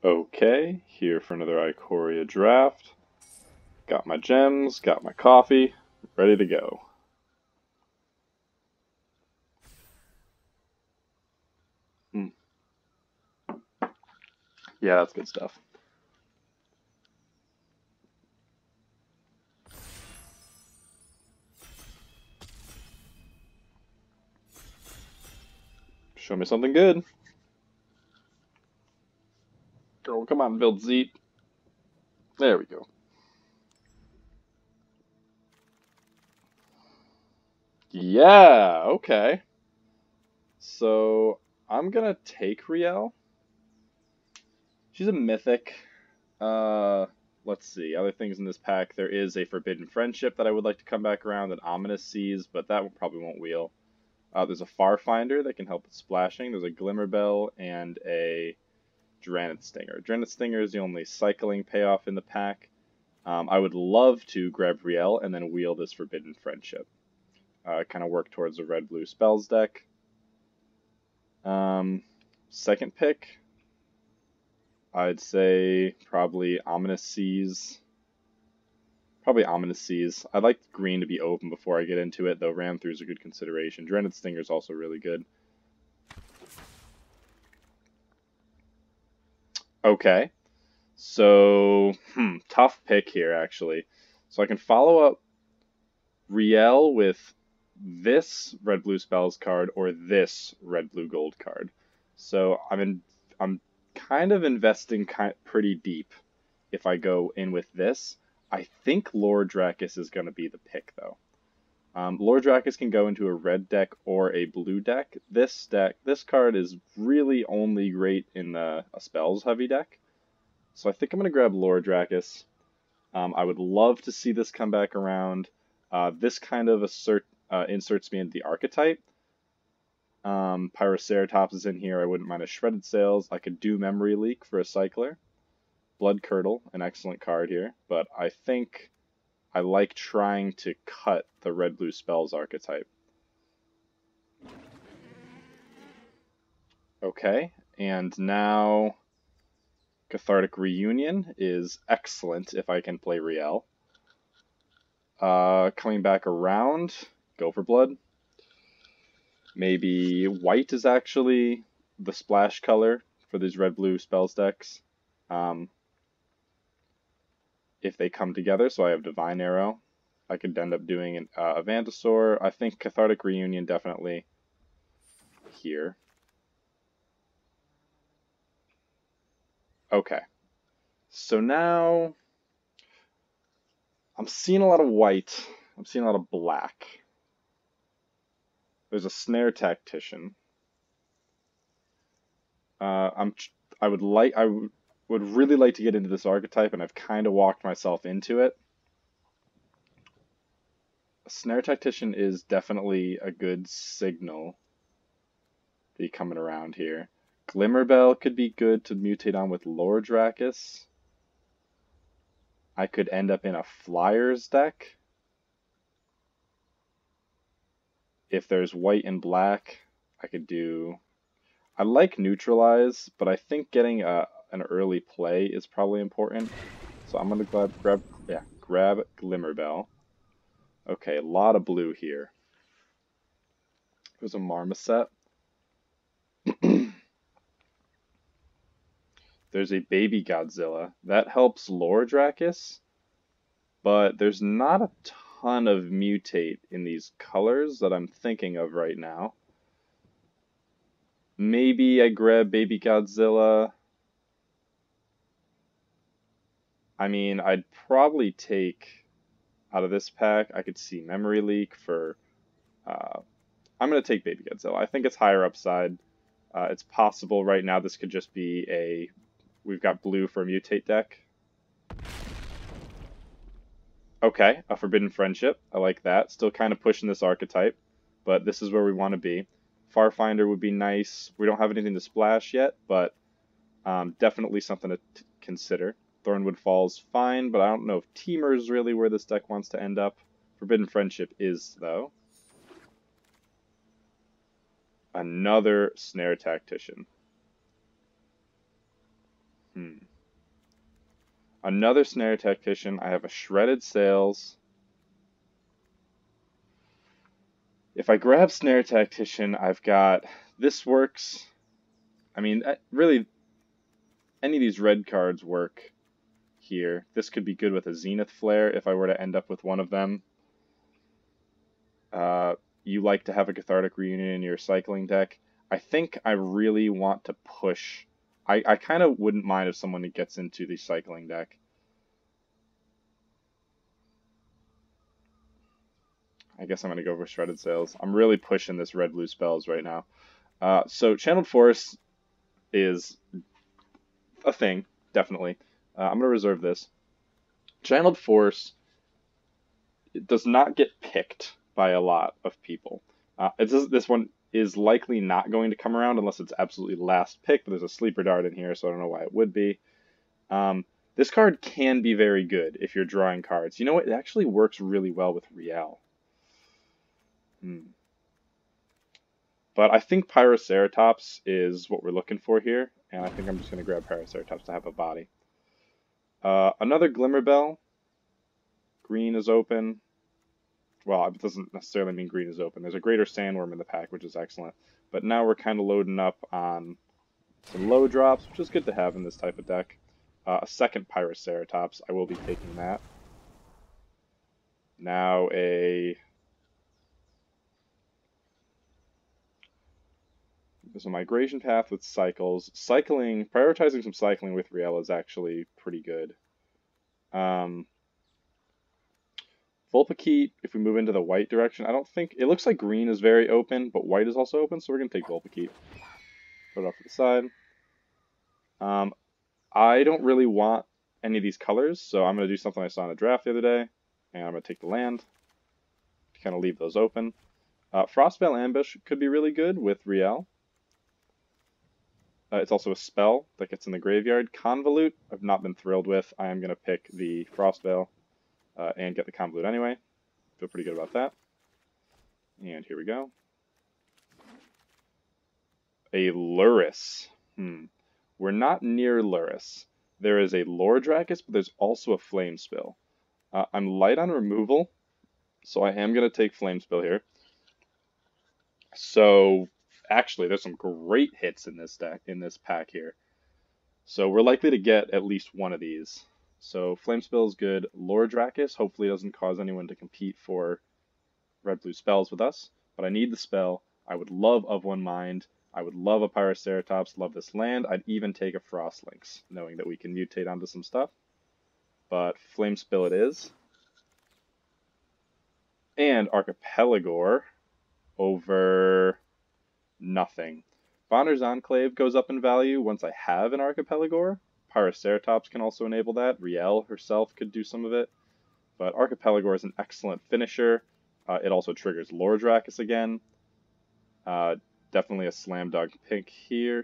Okay, here for another Ikoria draft. Got my gems, got my coffee, ready to go. Hmm. Yeah, that's good stuff. Show me something good. Oh, come on, build Zeet. There we go. Yeah, okay. So, I'm gonna take Riel. She's a mythic. Uh, let's see. Other things in this pack. There is a Forbidden Friendship that I would like to come back around, an Ominous Seas, but that probably won't wheel. There's a Farfinder that can help with splashing. There's a Glimmerbell and a Dranith Stinger. Dranith Stinger is the only cycling payoff in the pack. I would love to grab Riel and then wheel this Forbidden Friendship. Kind of work towards a red-blue spells deck. Second pick, I'd say probably Ominous Seas. Probably Ominous Seas. I'd like green to be open before I get into it, though Ram Through is a good consideration. Dranith Stinger is also really good. Okay. So, tough pick here, actually. So I can follow up Riel with this red-blue spells card or this red-blue gold card. So I'm kind of investing pretty deep if I go in with this. I think Lord Drakis is going to be the pick, though. Lord Drakis can go into a red deck or a blue deck. This card is really only great in a spells-heavy deck. So I think I'm going to grab Lord Drakis. I would love to see this come back around. This kind of inserts me into the archetype. Pyroceratops is in here. I wouldn't mind a Shredded Sails. I could do Memory Leak for a Cycler. Blood Curdle, an excellent card here. But I think I like trying to cut the red-blue spells archetype. Okay, and now Cathartic Reunion is excellent if I can play Riel. Coming back around, go for blood. Maybe white is actually the splash color for these red-blue spells decks. If they come together, so I have Divine Arrow. I could end up doing a Vantasaur. I think Cathartic Reunion definitely here. Okay. So now I'm seeing a lot of white. I'm seeing a lot of black. There's a Snare Tactician. I would really like to get into this archetype, and I've kind of walked myself into it. A Snare Tactician is definitely a good signal to be coming around here. Glimmerbell could be good to mutate on with Lord Drakis. I could end up in a Flyers deck. If there's white and black, I could do... I like Neutralize, but I think getting an early play is probably important. So I'm going to grab Glimmerbell. Okay, a lot of blue here. There's a Marmoset. There's a Baby Godzilla. That helps Lord Drakis, but there's not a ton of mutate in these colors that I'm thinking of right now. Maybe I grab Baby Godzilla. I mean, I'd probably take, out of this pack, I could see Memory Leak for... I'm going to take Baby Godzilla. I think it's higher upside. It's possible right now this could just be a... We've got blue for a mutate deck. Okay, a Forbidden Friendship. I like that. Still kind of pushing this archetype, but this is where we want to be. Farfinder would be nice. We don't have anything to splash yet, but definitely something to consider. Thornwood Falls, fine, but I don't know if Teamer is really where this deck wants to end up. Forbidden Friendship is, though. Another Snare Tactician. Another Snare Tactician. I have a Shredded Sails. If I grab Snare Tactician, I've got this works. I mean, really, any of these red cards work here. This could be good with a Zenith Flare if I were to end up with one of them. You like to have a Cathartic Reunion in your cycling deck. I think I really want to push. I kind of wouldn't mind if someone gets into the cycling deck. I guess I'm going to go for Shredded Sails. I'm really pushing this red-blue spells right now. So Channeled Force is a thing, definitely. I'm going to reserve this. Channeled Force does not get picked by a lot of people. This one is likely not going to come around unless it's absolutely last pick, but there's a Sleeper Dart in here, so I don't know why it would be. This card can be very good if you're drawing cards. You know what? It actually works really well with Riel. But I think Pyroceratops is what we're looking for here, and I think I'm just going to grab Pyroceratops to have a body. Another Glimmerbell. Green is open. Well, it doesn't necessarily mean green is open. There's a Greater Sandworm in the pack, which is excellent. But now we're kind of loading up on some low drops, which is good to have in this type of deck. A second Pyroceratops. I will be taking that. Now there's a Migration Path with cycles. Prioritizing some cycling with Riel is actually pretty good. Vulpikeet, if we move into the white direction, I don't think... It looks like green is very open, but white is also open, so we're going to take Vulpikeet. Put it off to the side. I don't really want any of these colors, so I'm going to do something I saw in a draft the other day, and I'm going to take the land to kind of leave those open. Frostveil Ambush could be really good with Riel. It's also a spell that gets in the graveyard. Convolute, I've not been thrilled with. I am going to pick the Frostveil and get the Convolute anyway. Feel pretty good about that. And here we go. A Lurrus. We're not near Lurrus. There is a Lore Dracus, but there's also a Flame Spill. I'm light on removal, so I am going to take Flame Spill here. So, actually, there's some great hits in this deck, in this pack here. So we're likely to get at least one of these. So Flame Spill is good. Lore Dracus hopefully doesn't cause anyone to compete for red-blue spells with us. But I need the spell. I would love Of One Mind. I would love a Pyroceratops, love this land. I'd even take a Frostlynx, knowing that we can mutate onto some stuff. But Flame Spill it is. And Archipelagor over nothing. Bonner's Enclave goes up in value once I have an Archipelagor. Pyroceratops can also enable that. Riel herself could do some of it. But Archipelagor is an excellent finisher. It also triggers Lore Dracus again. Definitely a slam dunk pick here.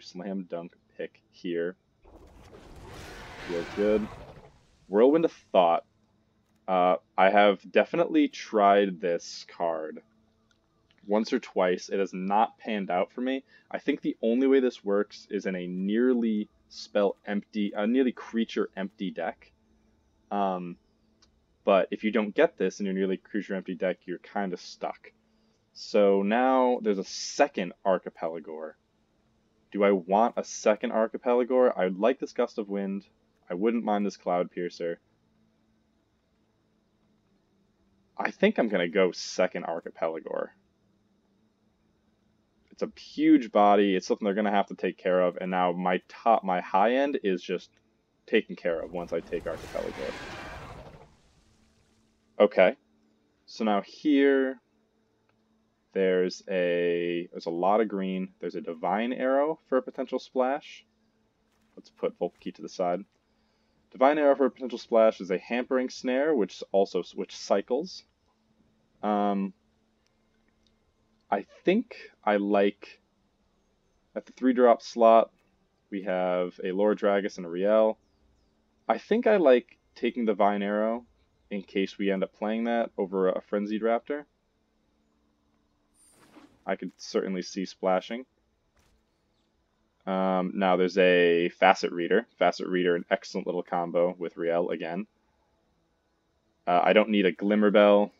Feels good. Whirlwind of Thought. I have definitely tried this card once or twice. It has not panned out for me. I think the only way this works is in a nearly nearly creature empty deck. But if you don't get this in your nearly creature empty deck, you're kind of stuck. So now there's a second Archipelagor. Do I want a second Archipelagor? I would like this Gust of Wind. I wouldn't mind this Cloud Piercer. I think I'm going to go second Archipelagor. It's a huge body. It's something they're going to have to take care of. And now my high end is just taken care of once I take Archipelagor. Okay. So now here... There's a lot of green. There's a Divine Arrow for a potential splash. Let's put Vulpikeet to the side. Divine Arrow for a potential splash is a Hampering Snare, which cycles. I think I like, at the 3-drop slot, we have a Lore Dragus and a Riel. I think I like taking Divine Arrow in case we end up playing that over a Frenzied Raptor. I could certainly see splashing. Now there's a Facet Reader. Facet Reader, an excellent little combo with Riel again. I don't need a Glimmer Bell.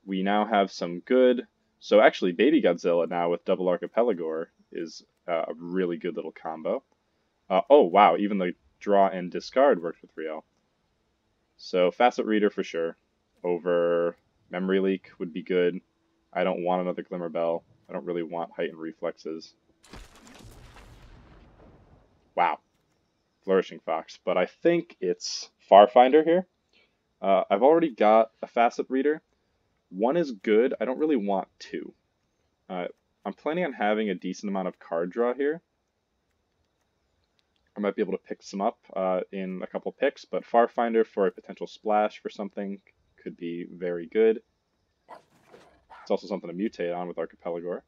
We now have some good... So actually, Baby Godzilla now with double Archipelagor is a really good little combo. Oh, wow, even the draw and discard worked with Riel. So Facet Reader for sure. Over Memory Leak would be good. I don't want another Glimmer Bell. I don't really want Heightened Reflexes. Wow. Flourishing Fox. But I think it's Farfinder here. I've already got a Facet Reader. One is good. I don't really want two. I'm planning on having a decent amount of card draw here. I might be able to pick some up in a couple picks, but Farfinder for a potential splash for something could be very good. It's also something to mutate on with Archipelagor.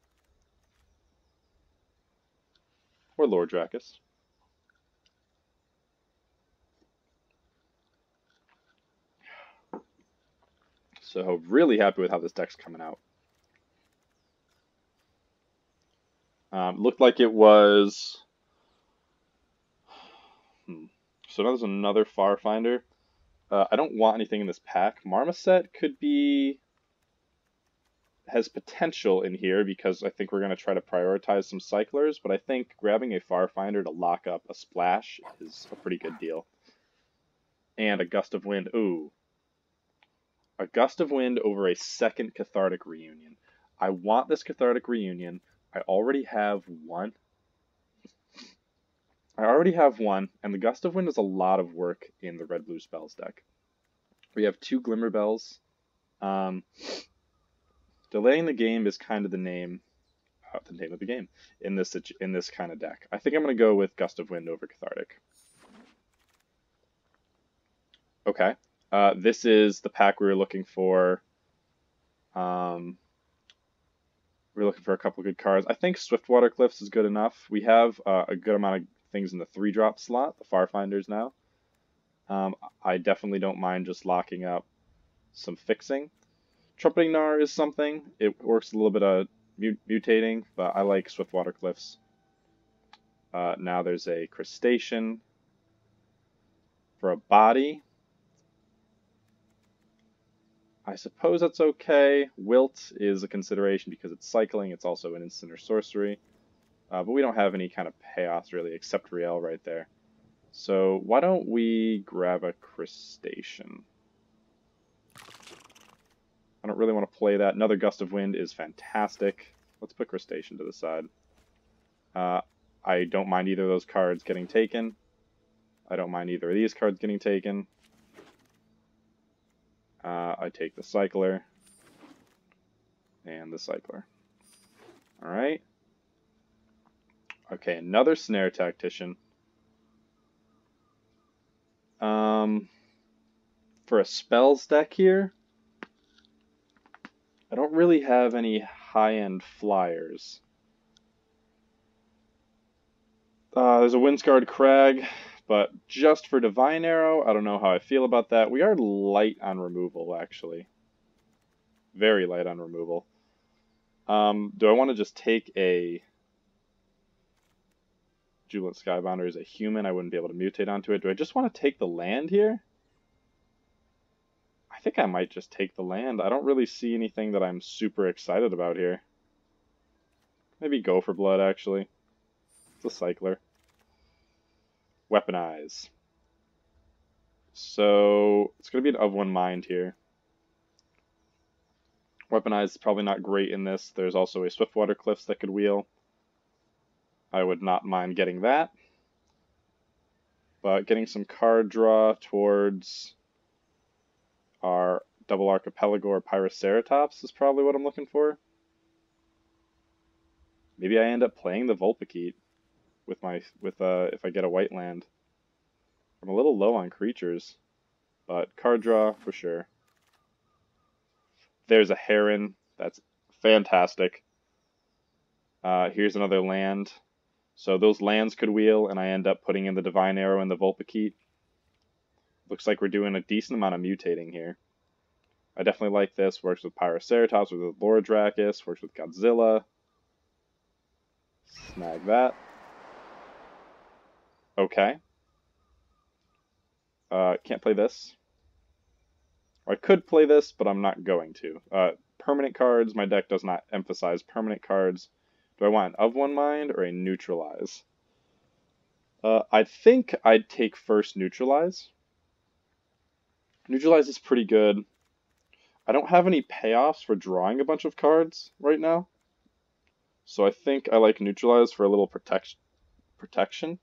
Or Lord Dracus. So really happy with how this deck's coming out. Looked like it was... So now there's another Farfinder. I don't want anything in this pack. Marmoset could be... has potential in here because I think we're going to try to prioritize some cyclers, but I think grabbing a Farfinder to lock up a splash is a pretty good deal. And a Gust of Wind. Ooh. A Gust of Wind over a second Cathartic Reunion. I want this Cathartic Reunion. I already have one. And the Gust of Wind is a lot of work in the red-blue spells deck. We have two Glimmer Bells. Delaying the game is kind of the name of the game in this kind of deck. I think I'm going to go with Gust of Wind over Cathartic. Okay. This is the pack we were looking for. We were looking for a couple of good cards. I think Swiftwater Cliffs is good enough. We have a good amount of things in the 3-drop slot, the Farfinders now. I definitely don't mind just locking up some fixing. Trumpeting Gnar is something. It works a little bit of mutating, but I like Swiftwater Cliffs. Now there's a Crustacean for a body. I suppose that's okay. Wilt is a consideration because it's cycling. It's also an instant or sorcery. But we don't have any kind of payoffs really, except Riel right there. So why don't we grab a Crustacean? I don't really want to play that. Another Gust of Wind is fantastic. Let's put Crustacean to the side. I don't mind either of those cards getting taken. I don't mind either of these cards getting taken. I take the Cycler and the Cycler. Alright. Okay, another Snare Tactician. For a spells deck here, I don't really have any high-end flyers. There's a Windscarred Crag, but just for Divine Arrow, I don't know how I feel about that. We are light on removal, actually. Very light on removal. Do I want to just take a Jubilant Skybounder as a human? I wouldn't be able to mutate onto it. Do I just want to take the land here? I think I might just take the land. I don't really see anything that I'm super excited about here. Maybe go for blood, actually. It's a Cycler. Weaponize. So it's going to be an of one mind here. Weaponize is probably not great in this. There's also a Swiftwater Cliffs that could wheel. I would not mind getting that. But getting some card draw towards our double Archipelagor Pyroceratops is probably what I'm looking for. Maybe I end up playing the Vulpikeet with if I get a white land. I'm a little low on creatures, but card draw for sure. There's a Heron. That's fantastic. Here's another land. So those lands could wheel, and I end up putting in the Divine Arrow and the Vulpikeet. Looks like we're doing a decent amount of mutating here. I definitely like this. Works with Pyroceratops, with Lord Dracus, works with Godzilla. Snag that. Okay. Can't play this. I could play this, but I'm not going to. Permanent cards, my deck does not emphasize permanent cards. Do I want an of one mind or a neutralize? I think I'd take first neutralize. Neutralize is pretty good. I don't have any payoffs for drawing a bunch of cards right now. So I think I like neutralize for a little protection.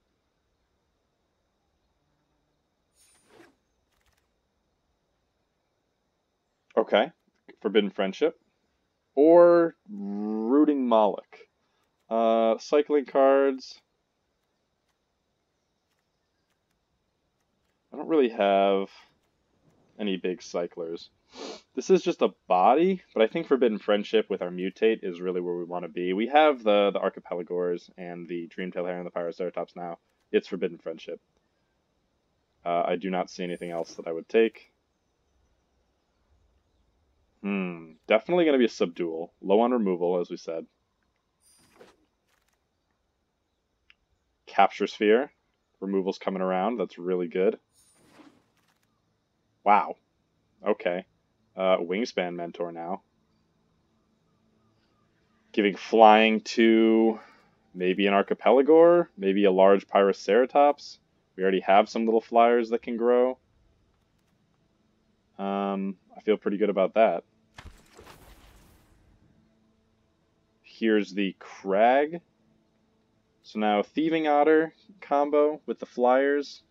Okay. Forbidden Friendship. Or Rooting Moloch. Cycling cards. I don't really have any big cyclers. This is just a body, but I think Forbidden Friendship with our Mutate is really where we want to be. We have the Archipelagors and the Dreamtail Hare and the Pyroceratops now. It's Forbidden Friendship. I do not see anything else that I would take. Definitely going to be a Subdual. Low on removal, as we said. Capture Sphere. Removal's coming around. That's really good. Wow. Okay. Wingspan Mentor now. Giving flying to maybe an Archipelagor, maybe a large Pyroceratops. We already have some little flyers that can grow. I feel pretty good about that. Here's the Crag. So now Thieving Otter combo with the flyers.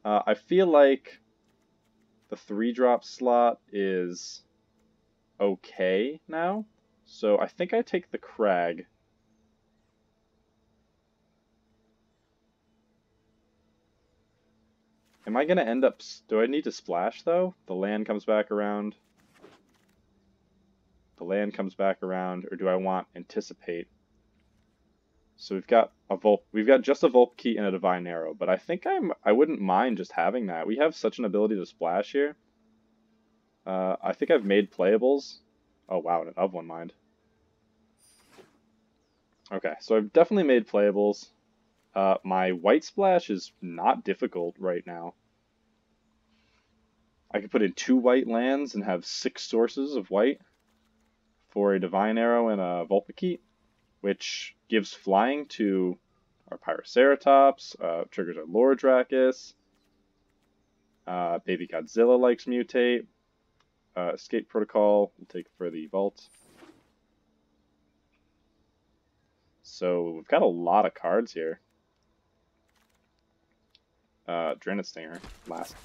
I feel like the 3-drop slot is okay now. So I think I take the Crag. Am I going to end up... Do I need to splash, though? The land comes back around. The land comes back around. Or do I want Anticipate? So we've got just a Volpkey and a Divine Arrow, but I think I wouldn't mind just having that. We have such an ability to splash here. I think I've made playables. Oh wow, an of one mind. Okay, so I've definitely made playables. My white splash is not difficult right now. I could put in 2 white lands and have 6 sources of white for a Divine Arrow and a Volpkey, which gives flying to our Pyroceratops, triggers our Lordrakis, Baby Godzilla likes Mutate, Escape Protocol, we'll take for the Vault. So we've got a lot of cards here. Dreaded Stinger,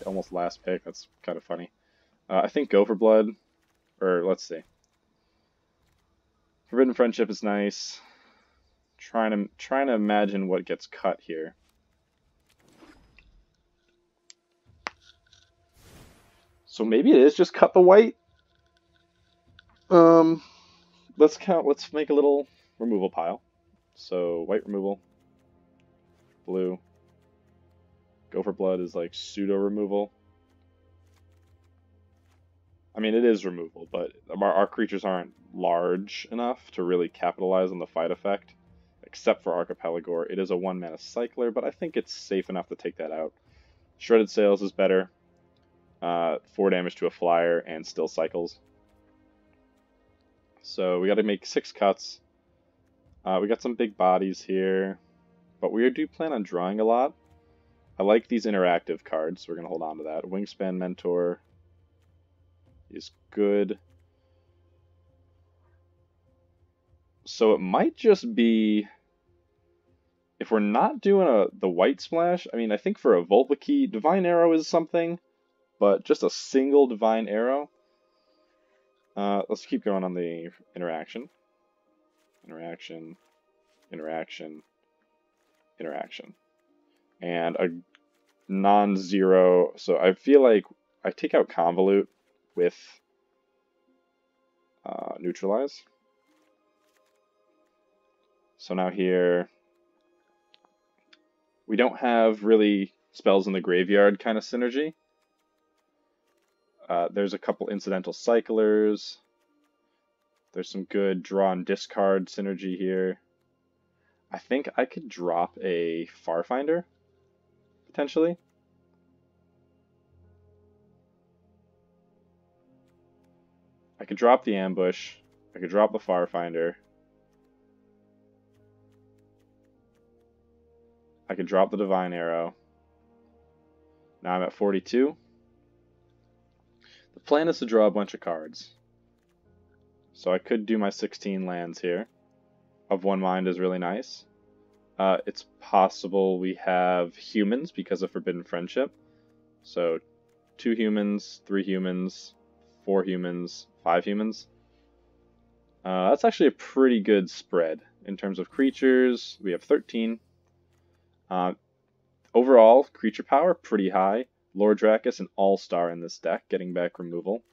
almost last pick, that's kind of funny. I think Go for Blood, or let's see. Forbidden Friendship is nice. Trying to imagine what gets cut here. So maybe it is just cut the white. Let's make a little removal pile. So white removal, blue. Go for Blood is like pseudo removal. I mean, it is removal, but our creatures aren't large enough to really capitalize on the fight effect, except for Archipelagor. It is a 1-mana cycler, but I think it's safe enough to take that out. Shredded Sails is better. 4 damage to a flyer and still cycles. So we got to make 6 cuts. We got some big bodies here, but we do plan on drawing a lot. I like these interactive cards, so we're going to hold on to that. Wingspan Mentor is good. So it might just be, if we're not doing the white splash, I mean, I think for a Volpkey, Divine Arrow is something, but just a single Divine Arrow. Let's keep going on the interaction. Interaction, interaction, interaction. And a non-zero, so I feel like I take out Convolute with Neutralize. So now here, we don't have really spells in the graveyard kind of synergy. There's a couple incidental cyclers. There's some good draw and discard synergy here. I think I could drop a Farfinder. potentially. I could drop the ambush. I could drop the Farfinder. I could drop the Divine Arrow. Now I'm at 42. The plan is to draw a bunch of cards. So I could do my 16 lands here. Of One Mind is really nice. It's possible we have humans because of Forbidden Friendship. So 2 humans, 3 humans, 4 humans, 5 humans. That's actually a pretty good spread. In terms of creatures, we have 13. Overall, creature power, pretty high. Lord Drakus, an all-star in this deck, getting back removal.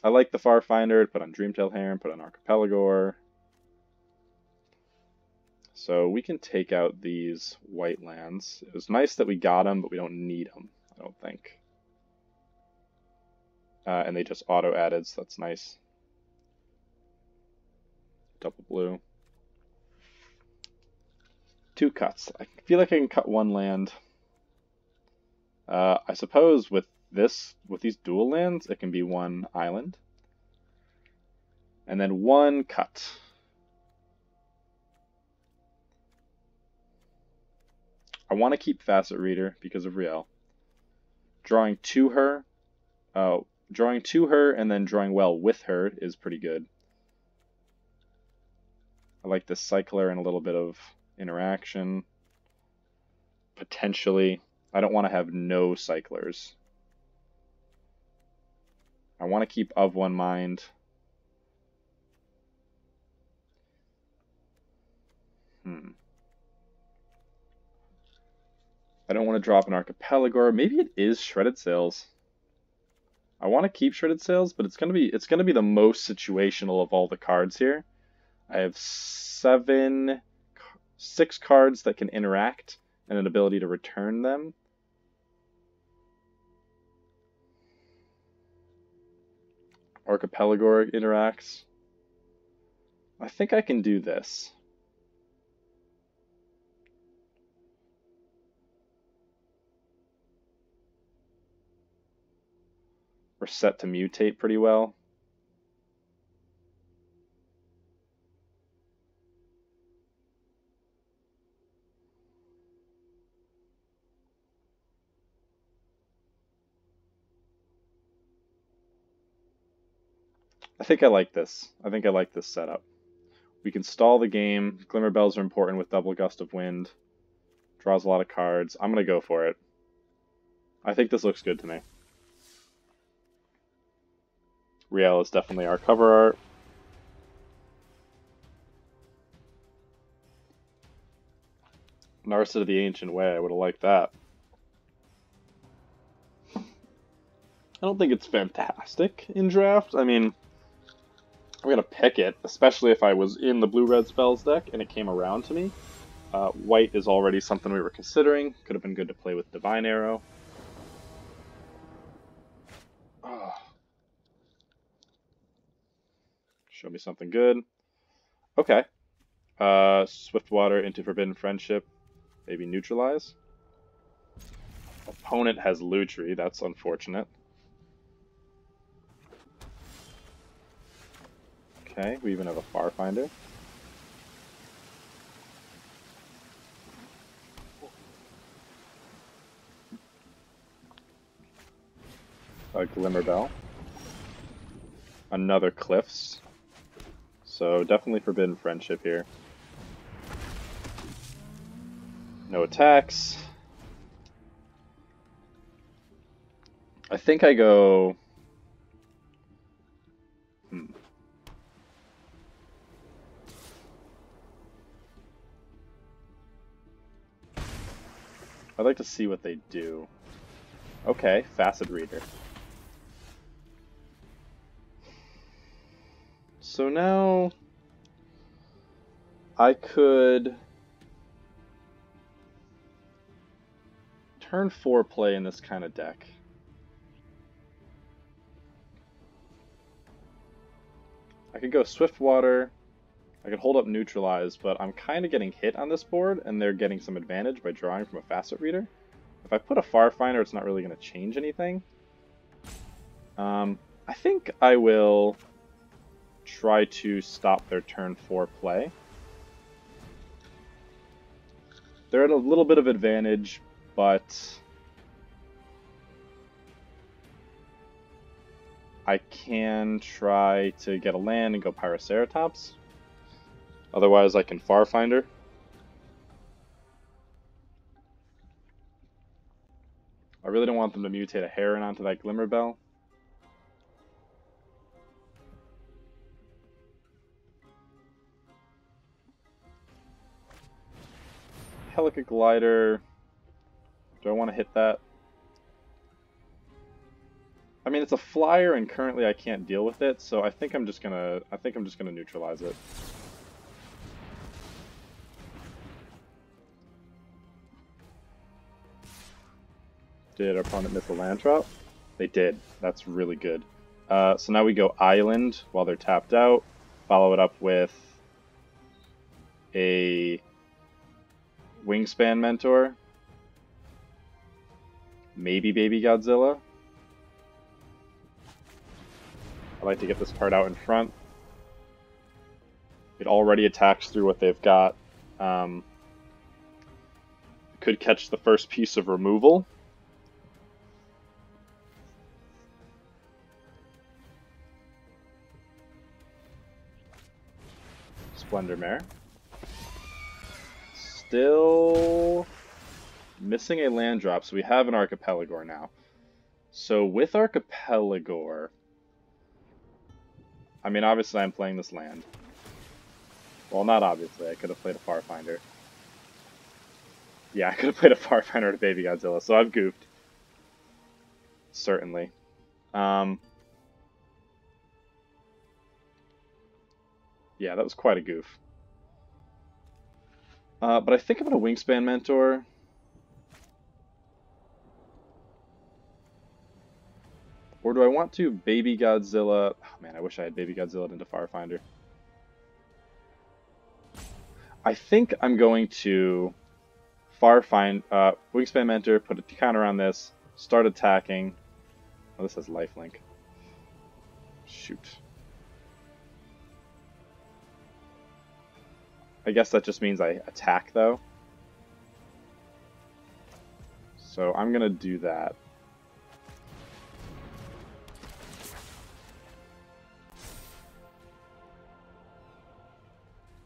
I like the Farfinder, put on Dreamtail Heron, put on Archipelagor. So we can take out these white lands. It was nice that we got them, but we don't need them, I don't think. And they just auto-added, so that's nice. Double blue. 2 cuts. I feel like I can cut 1 land. I suppose with these dual lands, it can be 1 island. And then 1 cut. I want to keep Facet Reader because of Riel. Drawing to her and then drawing well with her is pretty good. I like this Cycler and a little bit of interaction. Potentially. I don't want to have no Cyclers. I want to keep Of One Mind. I don't want to drop an Archipelagor. Maybe it is Shredded Sails. I want to keep Shredded Sails, but it's gonna be the most situational of all the cards here. I have 6 cards that can interact and an ability to return them. Archipelagor interacts. I think I can do this. We're set to mutate pretty well. I think I like this. I think I like this setup. We can stall the game. Glimmer Bells are important with double gust of wind. Draws a lot of cards. I'm going to go for it. I think this looks good to me. Riel is definitely our cover art. Narset of the Ancient Way, I would have liked that. I don't think it's fantastic in draft. I mean, I'm going to pick it, especially if I was in the blue-red spells deck and it came around to me. White is already something we were considering. Could have been good to play with Divine Arrow. Oh. Show me something good. Okay. Swiftwater into Forbidden Friendship. Maybe neutralize. Opponent has Lutri. That's unfortunate. Okay, we even have a Farfinder. A Glimmer Bell. Another Cliffs. So definitely Forbidden Friendship here. No attacks. I think I go... I'd like to see what they do. Okay, Facet Reader. So now I could turn 4 play in this kind of deck. I could go Swiftwater. I could hold up neutralize, but I'm kind of getting hit on this board, and they're getting some advantage by drawing from a facet reader. If I put a Farfinder, it's not really going to change anything. I think I will try to stop their turn 4 play. They're at a little bit of advantage, but I can try to get a land and go Pyroceratops. Otherwise, I can Farfinder. I really don't want them to mutate a Heron onto that Glimmerbell. Helica Glider. Do I want to hit that? I mean, it's a flyer, and currently I can't deal with it, so I think I'm just gonna neutralize it. Did our opponent miss a land drop? They did. That's really good. So now we go Island while they're tapped out. Follow it up with a Wingspan Mentor. Maybe Baby Godzilla. I like to get this card out in front. It already attacks through what they've got. Could catch the first piece of removal. Splendor Mare. Still missing a land drop, so we have an Archipelagor now. So with Archipelagor, I mean, obviously I'm playing this land. Well, not obviously. I could have played a Farfinder. Yeah, I could have played a Farfinder to Baby Godzilla, so I've goofed. Certainly. Yeah, that was quite a goof. But I think I'm going to Wingspan Mentor. Or do I want to Baby Godzilla? Oh man, I wish I had Baby Godzilla into Farfinder. I think I'm going to Wingspan Mentor, put a counter on this, start attacking. Oh, this has lifelink. Shoot. I guess that just means I attack, though. So I'm going to do that.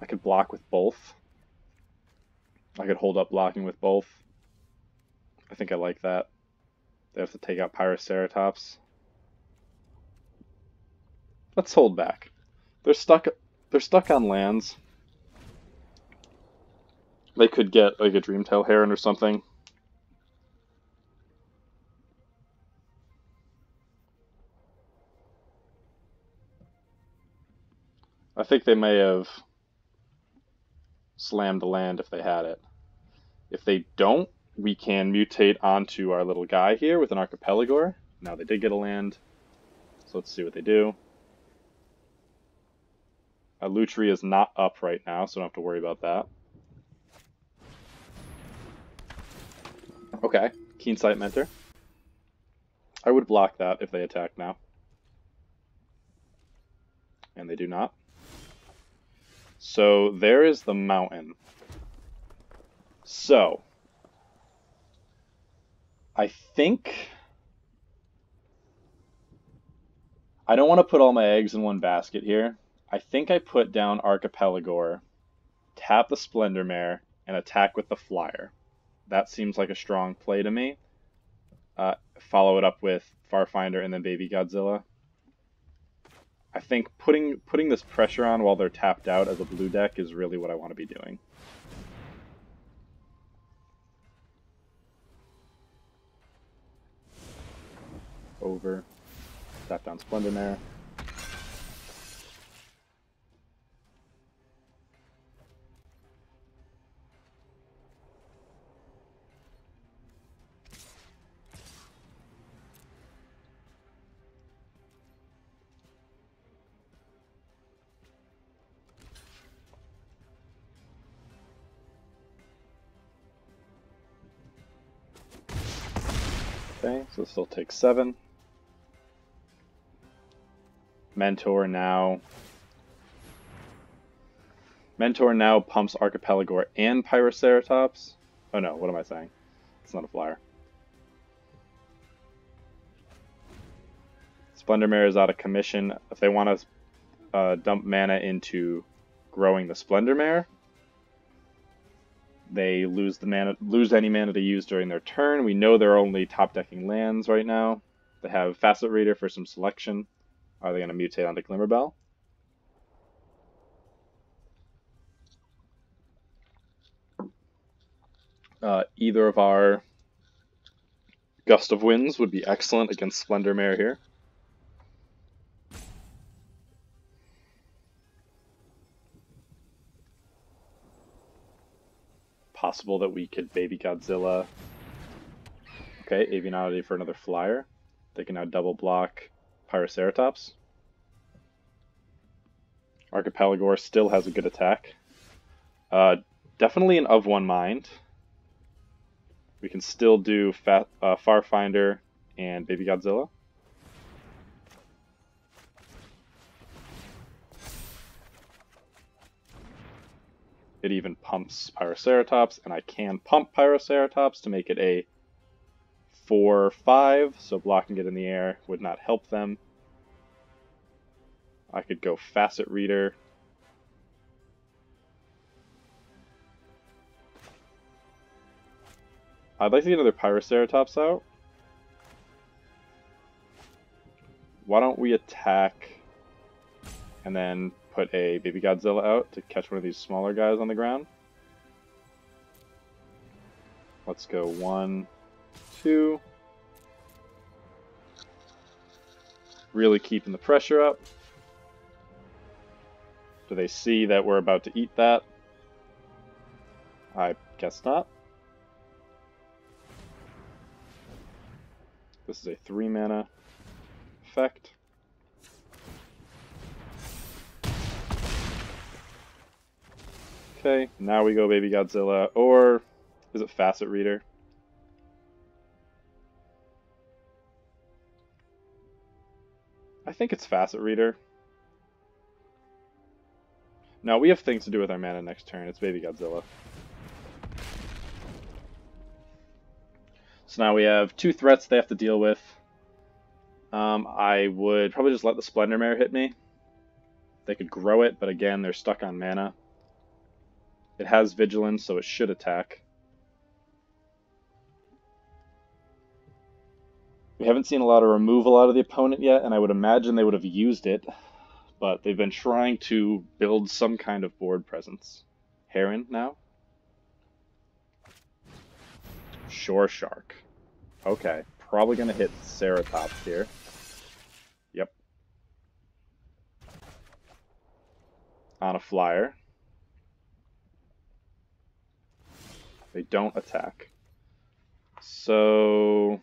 I could block with both. I could hold up blocking with both. I think I like that. They have to take out Pyroceratops. Let's hold back. They're stuck on lands. They could get like a Dreamtail Heron or something. I think they may have slammed the land if they had it. If they don't, we can mutate onto our little guy here with an Archipelagor. Now they did get a land, so let's see what they do. Lutri is not up right now, so I don't have to worry about that. Okay, Keensight Mentor. I would block that if they attack now. And they do not. So there is the mountain. So I think I don't want to put all my eggs in one basket here. I think I put down Archipelagor, tap the Splendor Mare, and attack with the Flyer. That seems like a strong play to me. Follow it up with Farfinder and then Baby Godzilla. I think putting this pressure on while they're tapped out as a blue deck is really what I want to be doing. Over. Tap down Splendor Mare. Okay, so it still takes 7. Mentor now pumps Archipelagor and Pyroceratops. Oh no, what am I saying? It's not a flyer. Splendor Mare is out of commission. If they want to dump mana into growing the Splendor Mare, they lose any mana to use during their turn. We know they're only top decking lands right now. They have Facet Reader for some selection. Are they going to mutate onto Glimmerbell? Either of our Gust of Winds would be excellent against Splendor Mare here. Possible that we could Baby Godzilla. Okay, Avianity for another flyer. They can now double block Pyroceratops. Archipelagor still has a good attack. Definitely an of one mind. We can still do Farfinder and Baby Godzilla. It even pumps Pyroceratops, and I can pump Pyroceratops to make it a 4/5, so blocking it in the air would not help them. I could go Facet Reader. I'd like to get another Pyroceratops out. Why don't we attack and then put a Baby Godzilla out to catch one of these smaller guys on the ground? Let's go 1, 2. Really keeping the pressure up. Do they see that we're about to eat that? I guess not. This is a 3 mana effect. Okay, now we go Baby Godzilla, or is it Facet Reader? I think it's Facet Reader. No, we have things to do with our mana next turn. It's Baby Godzilla. So now we have 2 threats they have to deal with. I would probably just let the Splendor Mare hit me. They could grow it, but again, they're stuck on mana. It has Vigilance, so it should attack. We haven't seen a lot of removal out of the opponent yet, and I would imagine they would have used it, but they've been trying to build some kind of board presence. Heron now? Shore Shark. Okay, probably going to hit Ceratops here. Yep. On a flyer. They don't attack. So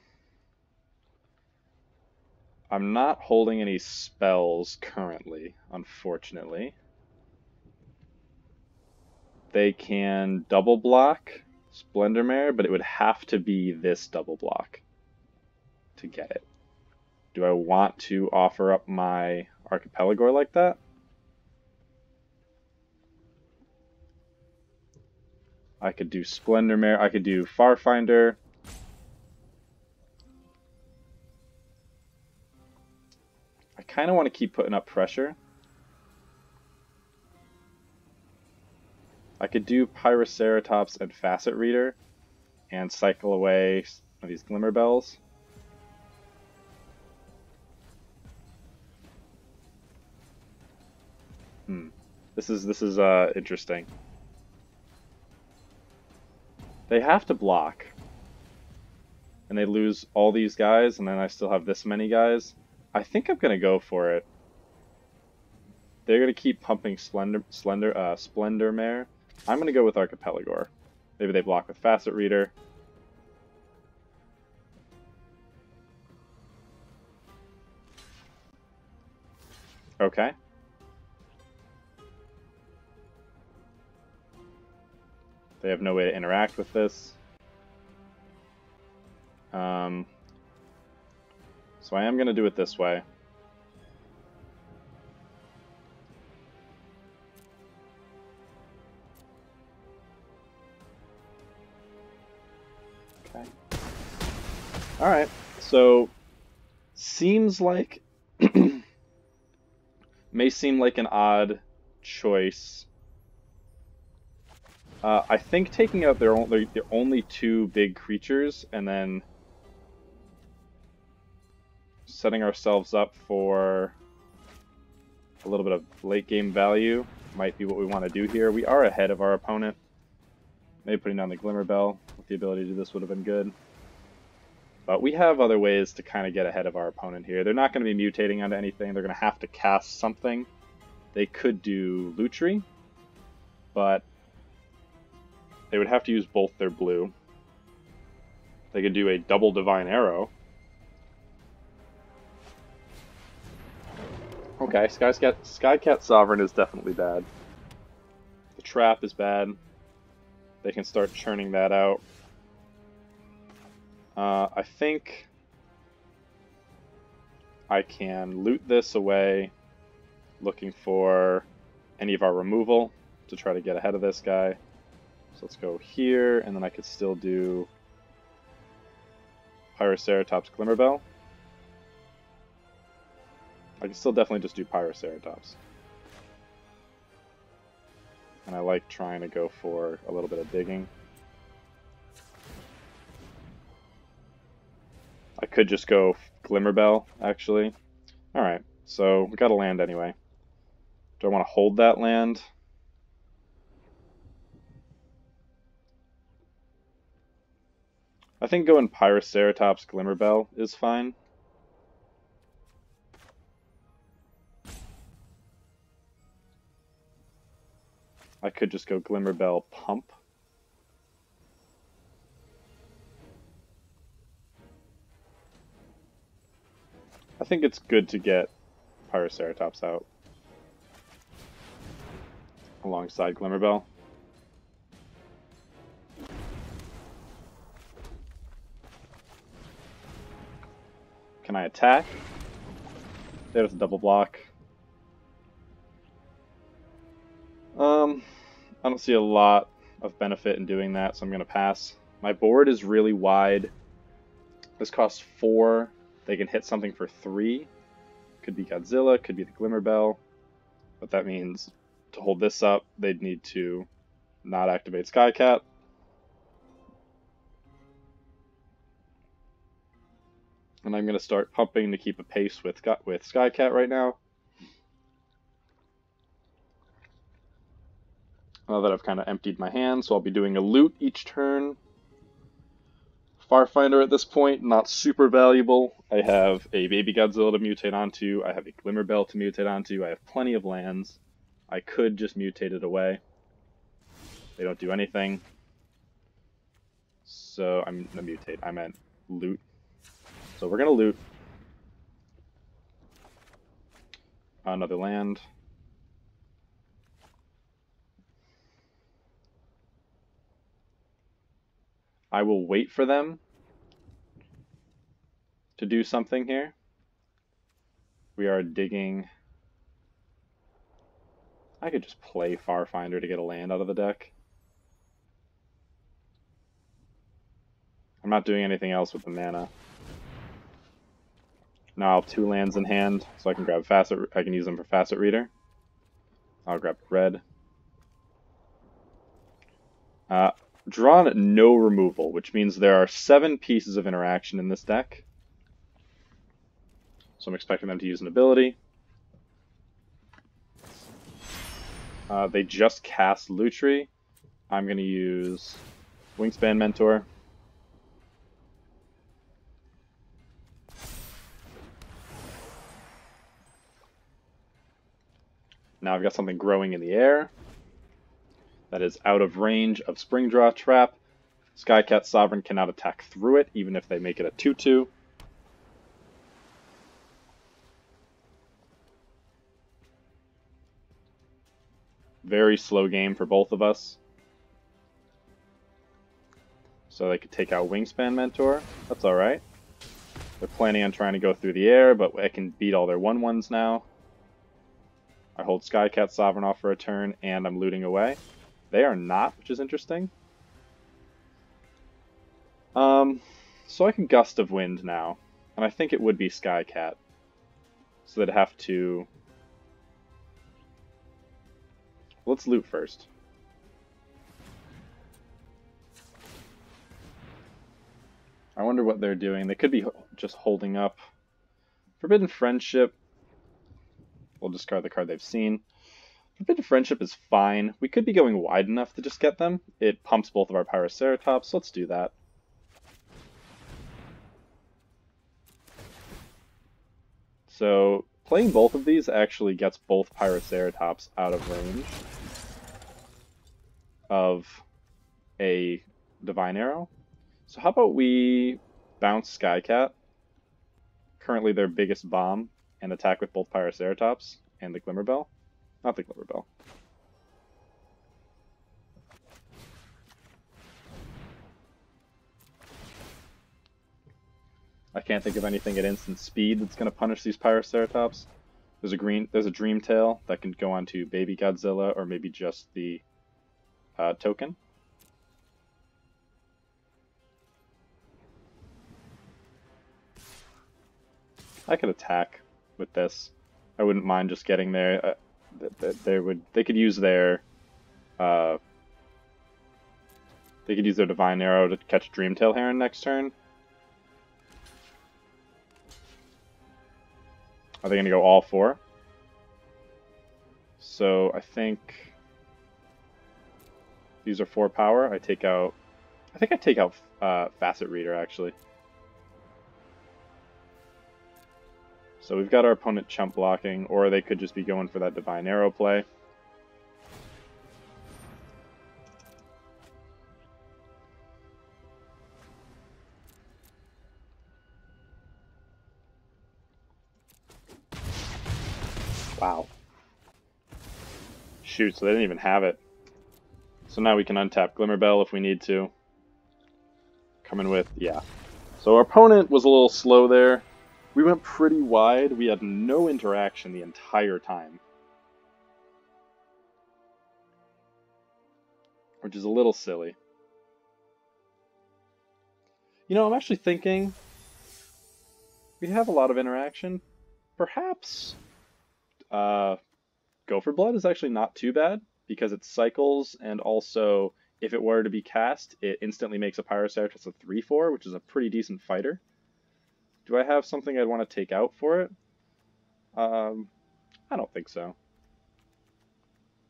I'm not holding any spells currently, unfortunately. They can double block Splendor Mare, but it would have to be this double block to get it. Do I want to offer up my Archipelagor like that? I could do Splendor Mare, I could do Farfinder. I kind of want to keep putting up pressure. I could do Pyroceratops and Facet Reader and cycle away these Glimmerbells. This is interesting. They have to block. And they lose all these guys, and then I still have this many guys. I think I'm going to go for it. They're going to keep pumping Splendor Mare. I'm going to go with Archipelagor. Maybe they block with Facet Reader. Okay. They have no way to interact with this. So I am going to do it this way. Okay. Alright, so seems like may seem like an odd choice. I think taking out their only two big creatures and then setting ourselves up for a little bit of late game value might be what we want to do here. We are ahead of our opponent. Maybe putting down the Glimmer Bell with the ability to do this would have been good. But we have other ways to kind of get ahead of our opponent here. They're not going to be mutating onto anything. They're going to have to cast something. They could do Lutri, but they would have to use both their blue. They could do a double Divine Arrow. Okay, Skycat Sovereign is definitely bad. The trap is bad. They can start churning that out. I think I can loot this away, looking for any of our removal to try to get ahead of this guy. So let's go here, and then I could still do Pyroceratops Glimmerbell. I can still definitely just do Pyroceratops. And I like trying to go for a little bit of digging. I could just go Glimmerbell, actually. Alright, so we got a land anyway. Do I want to hold that land? I think going Pyroceratops Glimmerbell is fine. I could just go Glimmerbell Pump. I think it's good to get Pyroceratops out alongside Glimmerbell. Can I attack? There's a double block. I don't see a lot of benefit in doing that, so I'm going to pass. My board is really wide. This costs 4. They can hit something for 3. Could be Godzilla, could be the Glimmerbell. But that means to hold this up, they'd need to not activate Skycat. And I'm going to start pumping to keep a pace with Skycat right now. Now that I've kind of emptied my hand, so I'll be doing a loot each turn. Farfinder at this point, not super valuable. I have a Baby Godzilla to mutate onto, I have a Glimmerbell to mutate onto, I have plenty of lands. I could just mutate it away. They don't do anything. So I'm going to mutate, I meant loot. So we're going to loot another land. I will wait for them to do something here. We are digging. I could just play Farfinder to get a land out of the deck. I'm not doing anything else with the mana. Now I'll have 2 lands in hand, so I can grab Facet. I can use them for Facet Reader. I'll grab red. Drawn no removal, which means there are 7 pieces of interaction in this deck. So I'm expecting them to use an ability. They just cast Lutri. I'm going to use Wingspan Mentor. Now I've got something growing in the air that is out of range of Springdraw Trap. Skycat Sovereign cannot attack through it, even if they make it a 2/2. Very slow game for both of us. So they could take out Wingspan Mentor. That's alright. They're planning on trying to go through the air, but I can beat all their 1/1s now. I hold Skycat Sovereign off for a turn, and I'm looting away. They are not, which is interesting. So I can Gust of Wind now, and I think it would be Skycat. So they'd have to... Let's loot first. I wonder what they're doing. They could be just holding up. Forbidden Friendship. We'll discard the card they've seen. Forbidden Friendship is fine. We could be going wide enough to just get them. It pumps both of our Pyroceratops, so let's do that. So playing both of these actually gets both Pyroceratops out of range of a Divine Arrow. So how about we bounce Skycat, currently their biggest bomb, and attack with both Pyroceratops and the Glimmerbell? Not the Glimmerbell. I can't think of anything at instant speed that's going to punish these Pyroceratops. There's a Dream Tail that can go onto Baby Godzilla, or maybe just the token. I could attack with this. I wouldn't mind just getting there. They could use their Divine Arrow to catch Dreamtail Heron next turn. Are they going to go all four? So I think these are 4 power. I think I take out Facet Reader actually. So we've got our opponent chump blocking, or they could just be going for that Divine Arrow play. Wow. Shoot, so they didn't even have it. So now we can untap Glimmerbell if we need to. Coming with, yeah. So our opponent was a little slow there. We went pretty wide. We had no interaction the entire time, which is a little silly. You know, I'm actually thinking we have a lot of interaction. Perhaps Go for Blood is actually not too bad because it cycles, and also if it were to be cast, it instantly makes a Pyroceratops a 3/4, which is a pretty decent fighter. Do I have something I'd want to take out for it? I don't think so.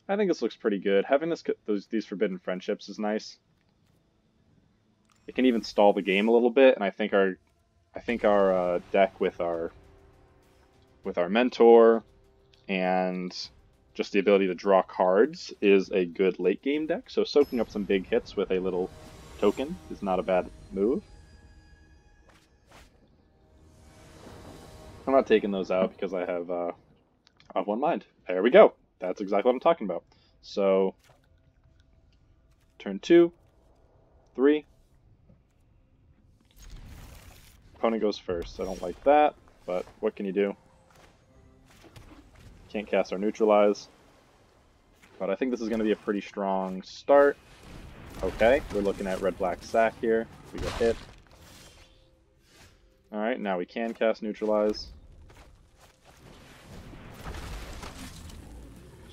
I think this looks pretty good. Having these Forbidden Friendships is nice. It can even stall the game a little bit, and I think our deck with our Mentor and just the ability to draw cards is a good late game deck. So soaking up some big hits with a little token is not a bad move. I'm not taking those out because I have Of One Mind. There we go. That's exactly what I'm talking about. So, turn 2, 3. Opponent goes first. I don't like that, but what can you do? Can't cast our Neutralize. But I think this is going to be a pretty strong start. Okay, we're looking at red-black sack here. We get hit. Alright, now we can cast Neutralize.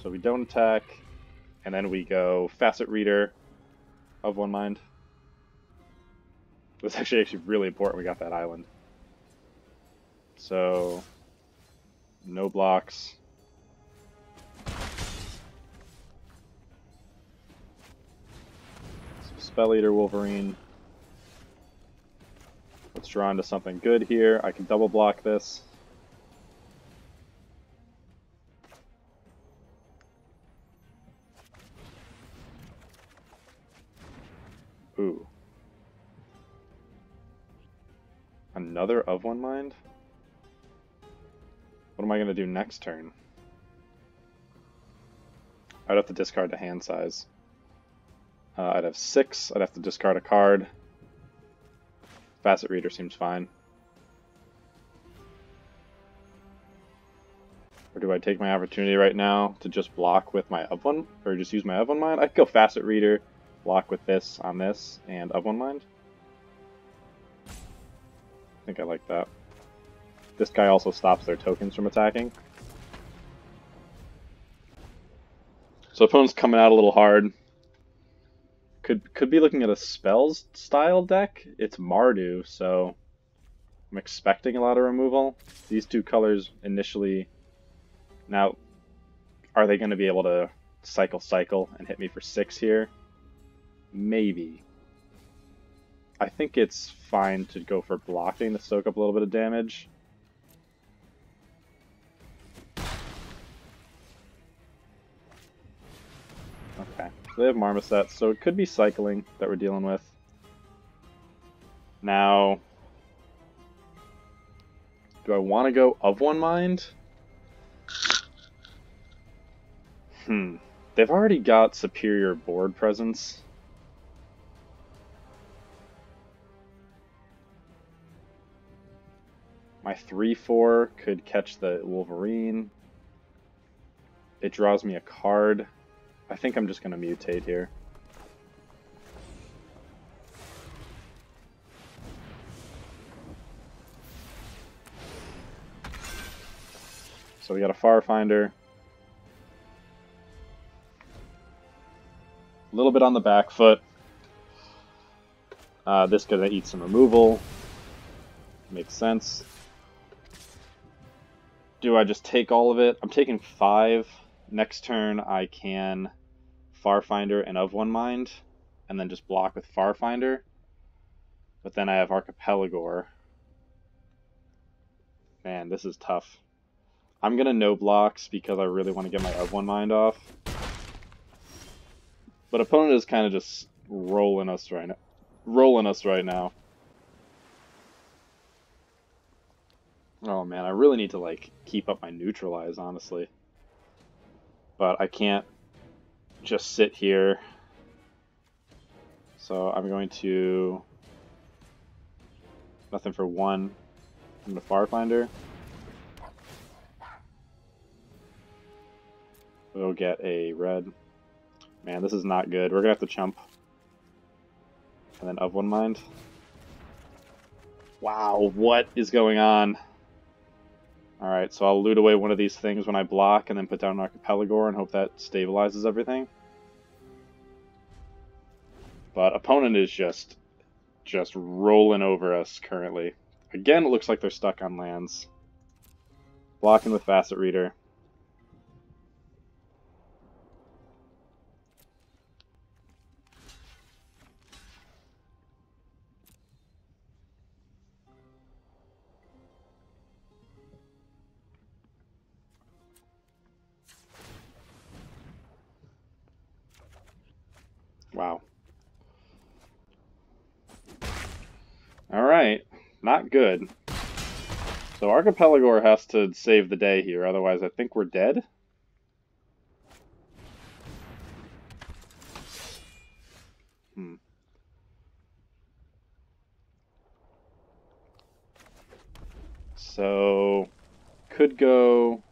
So we don't attack, and then we go Facet Reader, Of One Mind. It was actually really important we got that island. So, no blocks. So Spell Eater Wolverine. Let's draw into something good here. I can double block this. Ooh. Another Of One Mind? What am I going to do next turn? I'd have to discard the hand size. I'd have 6. I'd have to discard a card. Facet Reader seems fine. Or do I take my opportunity right now to just block with my of one, or just use my of one mind? I could go Facet Reader, block with this on this, and of one mind. I think I like that. This guy also stops their tokens from attacking. So opponent's coming out a little hard. Could be looking at a spells style deck. It's Mardu, so I'm expecting a lot of removal. These two colors initially. Now, are they going to be able to cycle and hit me for 6 here? Maybe. I think it's fine to go for blocking to soak up a little bit of damage. Okay, so they have Marmoset, so it could be cycling that we're dealing with. Now, do I want to go of one mind? They've already got superior board presence. My 3/4 could catch the Wolverine. It draws me a card. I think I'm just going to mutate here. So we got a Farfinder. A little bit on the back foot. This could eat some removal. Makes sense. Do I just take all of it? I'm taking 5. Next turn I can Farfinder and of one mind, and then just block with Farfinder. But then I have Archipelagor. Man, this is tough. I'm gonna no blocks because I really want to get my of one mind off. But opponent is kind of just rolling us right now. Oh man, I really need to like keep up my neutralize, honestly. But I can't just sit here. So I'm going to nothing for 1. I'm going to Farfinder. We'll get a red. Man, this is not good. We're gonna have to chump. And then of one mind. Wow, what is going on? Alright, so I'll loot away one of these things when I block and then put down an Archipelagor and hope that stabilizes everything. But opponent is just rolling over us currently. Again, it looks like they're stuck on lands. Blocking with Facet Reader. Wow. Alright, not good. So Archipelagor has to save the day here, otherwise I think we're dead. So, could go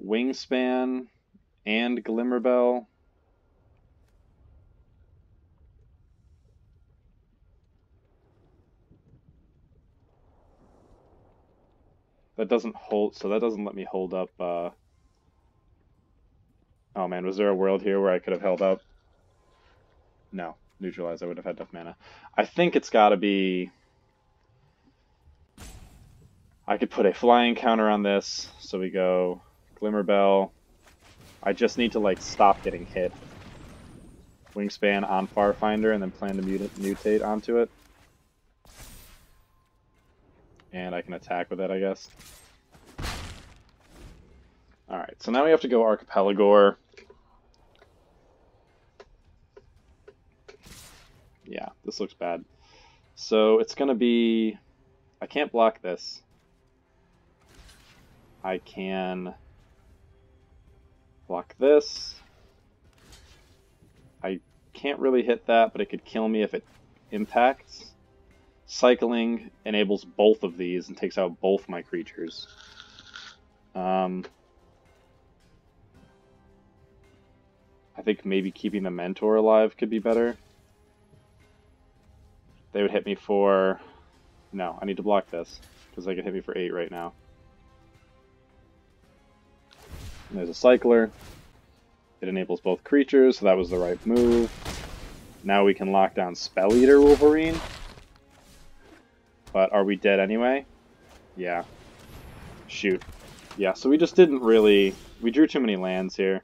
Wingspan and Glimmerbell. That doesn't hold, so that doesn't let me hold up, oh man, was there a world here where I could have held up? No, neutralize, I would have had enough mana. I think it's gotta be... I could put a flying counter on this, so we go Glimmerbell. I just need to, like, stop getting hit. Wingspan on Farfinder, and then plan to mutate onto it. And I can attack with it, I guess. Alright, so now we have to go Archipelagor. Yeah, this looks bad. So it's going to be... I can't block this. I can block this. I can't really hit that, but it could kill me if it impacts. Cycling enables both of these and takes out both my creatures. I think maybe keeping the Mentor alive could be better. They would hit me for... No, I need to block this, because they could hit me for 8 right now. And there's a Cycler. It enables both creatures, so that was the right move. Now we can lock down Spell Eater Wolverine. But are we dead anyway? Yeah. Shoot. Yeah, so we just didn't really... We drew too many lands here.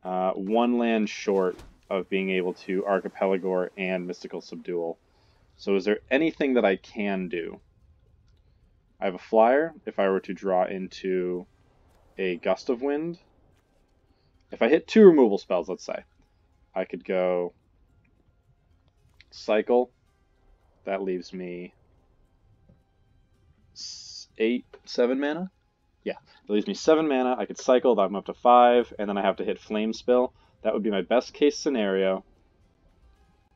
1 land short of being able to Archipelagor and Mystical Subdual. So is there anything that I can do? I have a flyer. If I were to draw into a Gust of Wind, if I hit 2 removal spells, let's say, I could go Cycle. That leaves me 7 mana. Yeah, that leaves me 7 mana. I could cycle, I'm up to 5, and then I have to hit Flame Spill. That would be my best case scenario.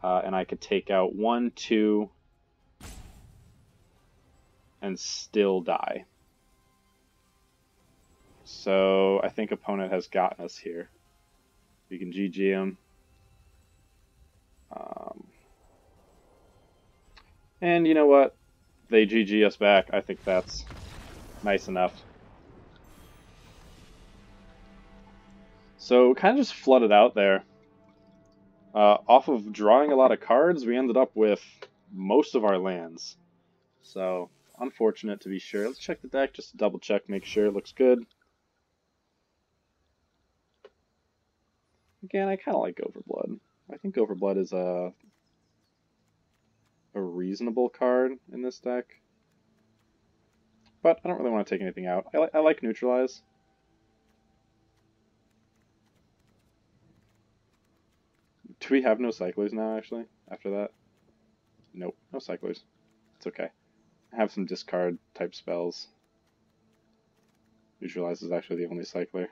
And I could take out 1, 2, and still die. So I think opponent has gotten us here. We can GG him. And you know what? They GG us back. I think that's nice enough. So kind of just flooded out there. Off of drawing a lot of cards, we ended up with most of our lands. So, unfortunate to be sure. Let's check the deck just to double check, make sure it looks good. Again, I kind of like Overblood. I think Overblood is a reasonable card in this deck. But I don't really want to take anything out. I like Neutralize. Do we have no cyclers now, actually, after that? Nope, no cyclers. It's okay. I have some discard type spells. Neutralize is actually the only cycler.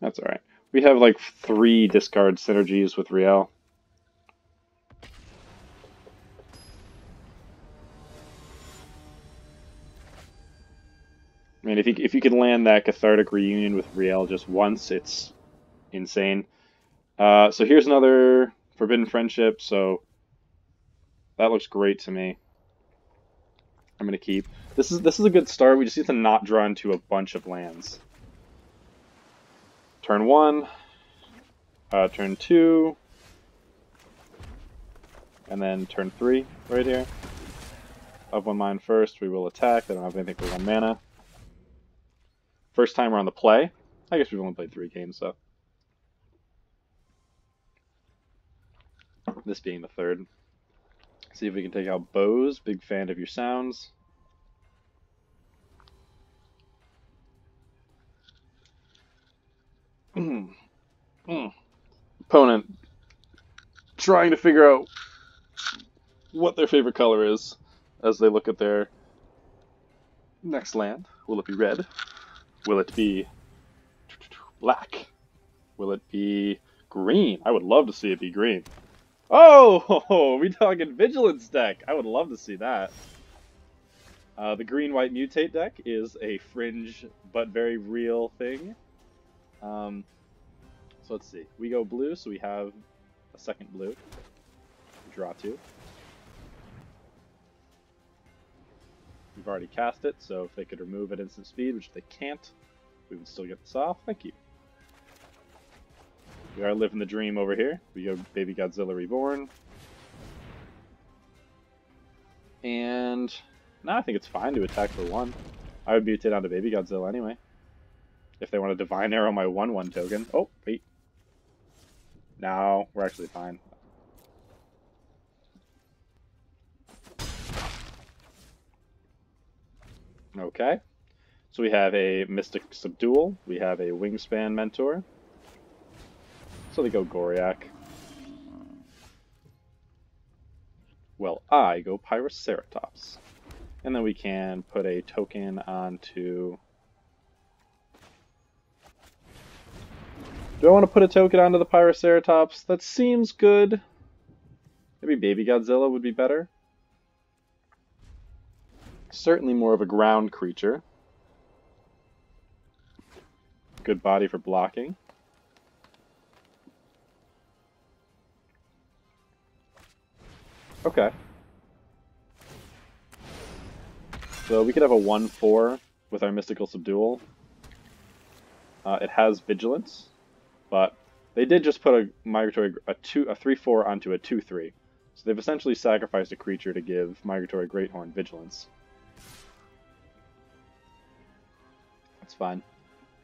That's alright. We have like 3 discard synergies with Riel. I mean, if you can land that Cathartic Reunion with Riel just once, it's insane. So here's another Forbidden Friendship, so that looks great to me. I'm gonna keep. This is a good start. We just need to not draw into a bunch of lands. Turn 1, turn 2, and then turn 3 right here. Of 1 mine first, we will attack. They don't have anything for 1 mana. First time we're on the play. I guess we've only played 3 games, so. This being the 3rd. See if we can take out Bose. Big fan of your sounds. Opponent trying to figure out what their favorite color is as they look at their next land. Will it be red? Will it be black? Will it be green? I would love to see it be green. Oh, we talking Vigilance deck. I would love to see that. The green-white mutate deck is a fringe but very real thing. So let's see. We go blue, so we have a second blue. Draw 2. We've already cast it, so if they could remove at instant speed, which they can't, we would still get this off. Thank you. We are living the dream over here. We go Baby Godzilla Reborn. And now I think it's fine to attack for 1. I would mutate onto Baby Godzilla anyway. If they want to Divine Arrow my 1/1 token. Oh, wait. No, we're actually fine. Okay. So we have a Mystic Subdual. We have a Wingspan Mentor. So they go Goriak. Well, I go Pyroceratops. And then we can put a token onto... Do I want to put a token onto the Pyroceratops? That seems good. Maybe Baby Godzilla would be better. Certainly more of a ground creature. Good body for blocking. Okay. So we could have a 1/4 with our Mystical Subdual. It has Vigilance, but they did just put a Migratory a 3/4 onto a 2/3. So they've essentially sacrificed a creature to give Migratory Greathorn Vigilance. That's fine.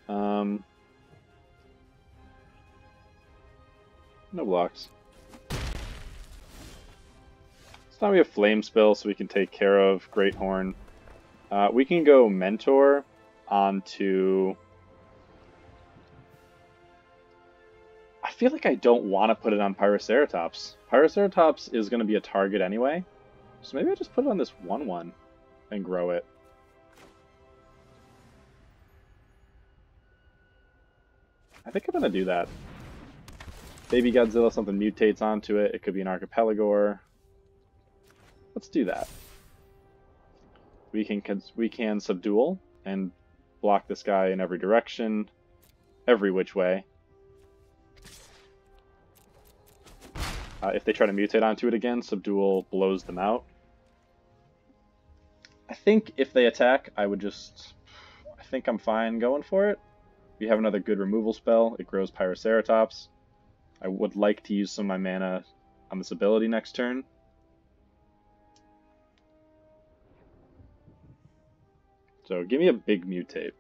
No blocks. So now we have Flame Spill, so we can take care of Greathorn. We can go Mentor onto... I feel like I don't want to put it on Pyroceratops. Pyroceratops is going to be a target anyway, so maybe I just put it on this 1/1 and grow it. I think I'm going to do that. Baby Godzilla, something mutates onto it. It could be an Archipelagor. Let's do that. We can Subdual and block this guy in every direction, every which way. If they try to mutate onto it again, Subdual blows them out. I think if they attack, I think I'm fine going for it. We have another good removal spell. It grows Pyroceratops. I would like to use some of my mana on this ability next turn. So give me a big mutate.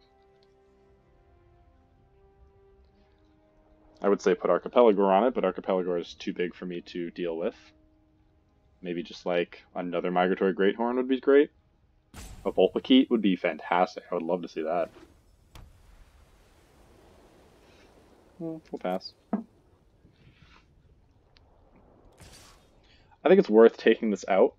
I would say put Archipelagor on it, but Archipelagor is too big for me to deal with. Maybe just like another Migratory Greathorn would be great. A Vulpikeet would be fantastic. I would love to see that. We'll pass. I think it's worth taking this out.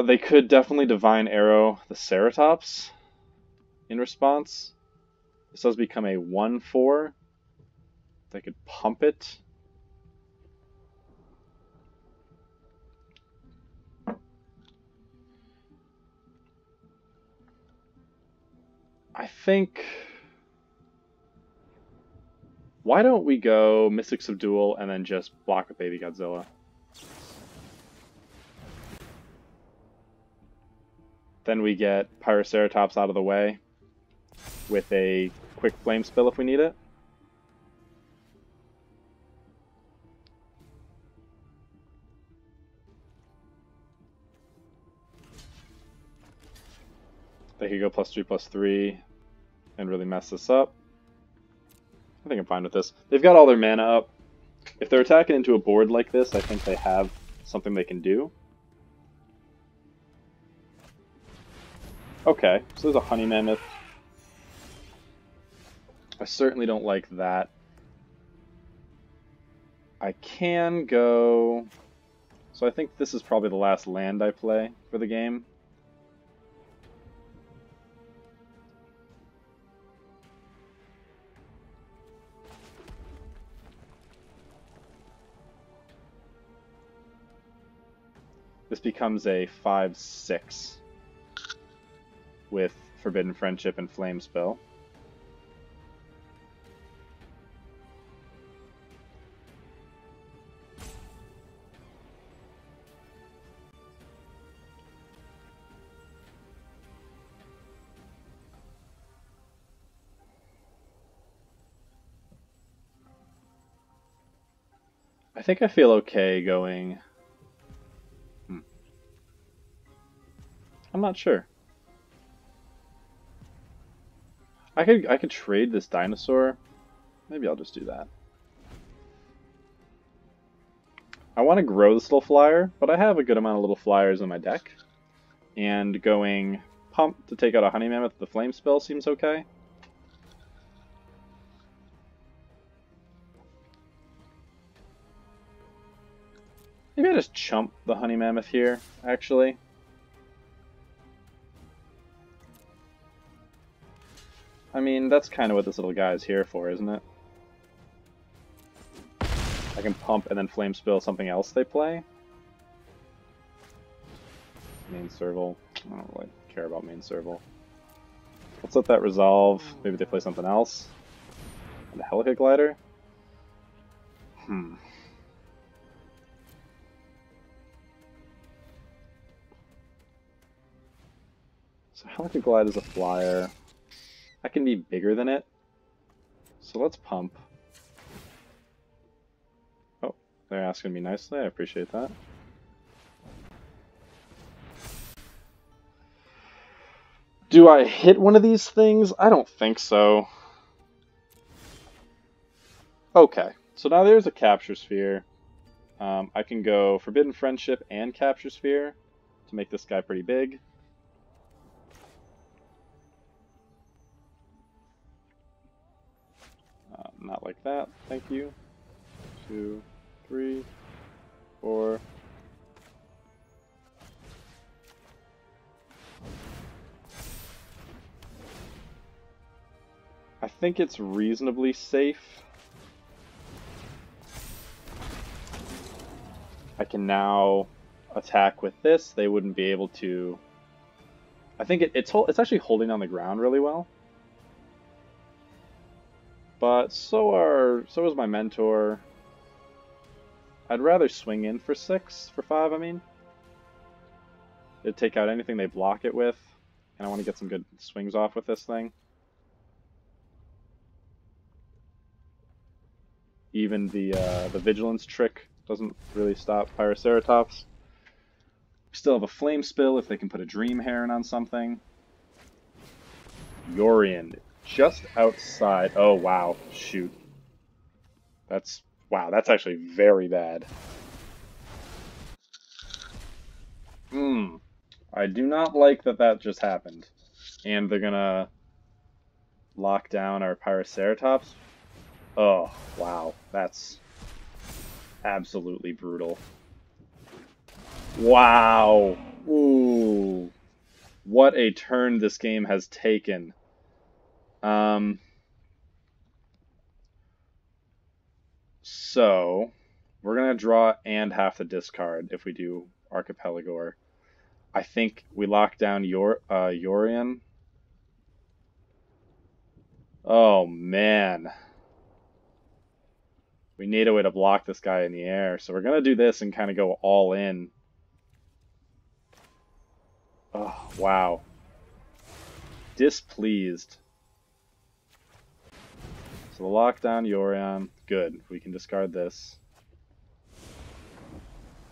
They could definitely Divine Arrow the Ceratops in response. This does become a 1/4. They could pump it. I think... Why don't we go Mystic Subdual and then just block with Baby Godzilla? Then we get Pyroceratops out of the way with a quick Flame Spill if we need it. They could go +3/+3 and really mess this up. I think I'm fine with this. They've got all their mana up. If they're attacking into a board like this, I think they have something they can do. Okay, so there's a Honey Mammoth. I certainly don't like that. I can go... So I think this is probably the last land I play for the game. This becomes a 5/6 with Forbidden Friendship and Flame Spell. I think I feel okay going... I'm not sure. I could trade this dinosaur. Maybe I'll just do that. I want to grow this little flyer, but I have a good amount of little flyers in my deck. And going Pump to take out a Honey Mammoth with the Flame Spell seems okay. Maybe I just chump the Honey Mammoth here, actually. I mean, that's kind of what this little guy is here for, isn't it? I can pump and then Flame Spill something else they play. main serval. I don't really care about main serval. Let's let that resolve. Maybe they play something else. And a Helica Glider? So Helica Glide is a flyer. I can be bigger than it. So let's pump. Oh, they're asking me nicely. I appreciate that. Do I hit one of these things? I don't think so. Okay, so now there's a Capture Sphere. I can go Forbidden Friendship and Capture Sphere to make this guy pretty big. Not like that, thank you. 2, 3, 4. I think it's reasonably safe. I can now attack with this. They wouldn't be able to. I think it's actually holding on the ground really well. But so is my mentor. I'd rather swing in for 5, I mean. It'd take out anything they block it with. And I want to get some good swings off with this thing. Even the Vigilance trick doesn't really stop Pyroceratops. We still have a Flame Spill if they can put a Dream Heron on something. Yorion, just outside. Oh, wow. Shoot. Wow, that's actually very bad. I do not like that just happened. And they're gonna lock down our Pyroceratops. Oh, wow. That's absolutely brutal. Wow. Ooh. What a turn this game has taken. So, we're going to draw and have to discard if we do Archipelagor. I think we lock down Yorion. Oh, man. We need a way to block this guy in the air. So we're going to do this and kind of go all in. Oh, wow. Displeased. So we'll lock down Yorion. Good. We can discard this.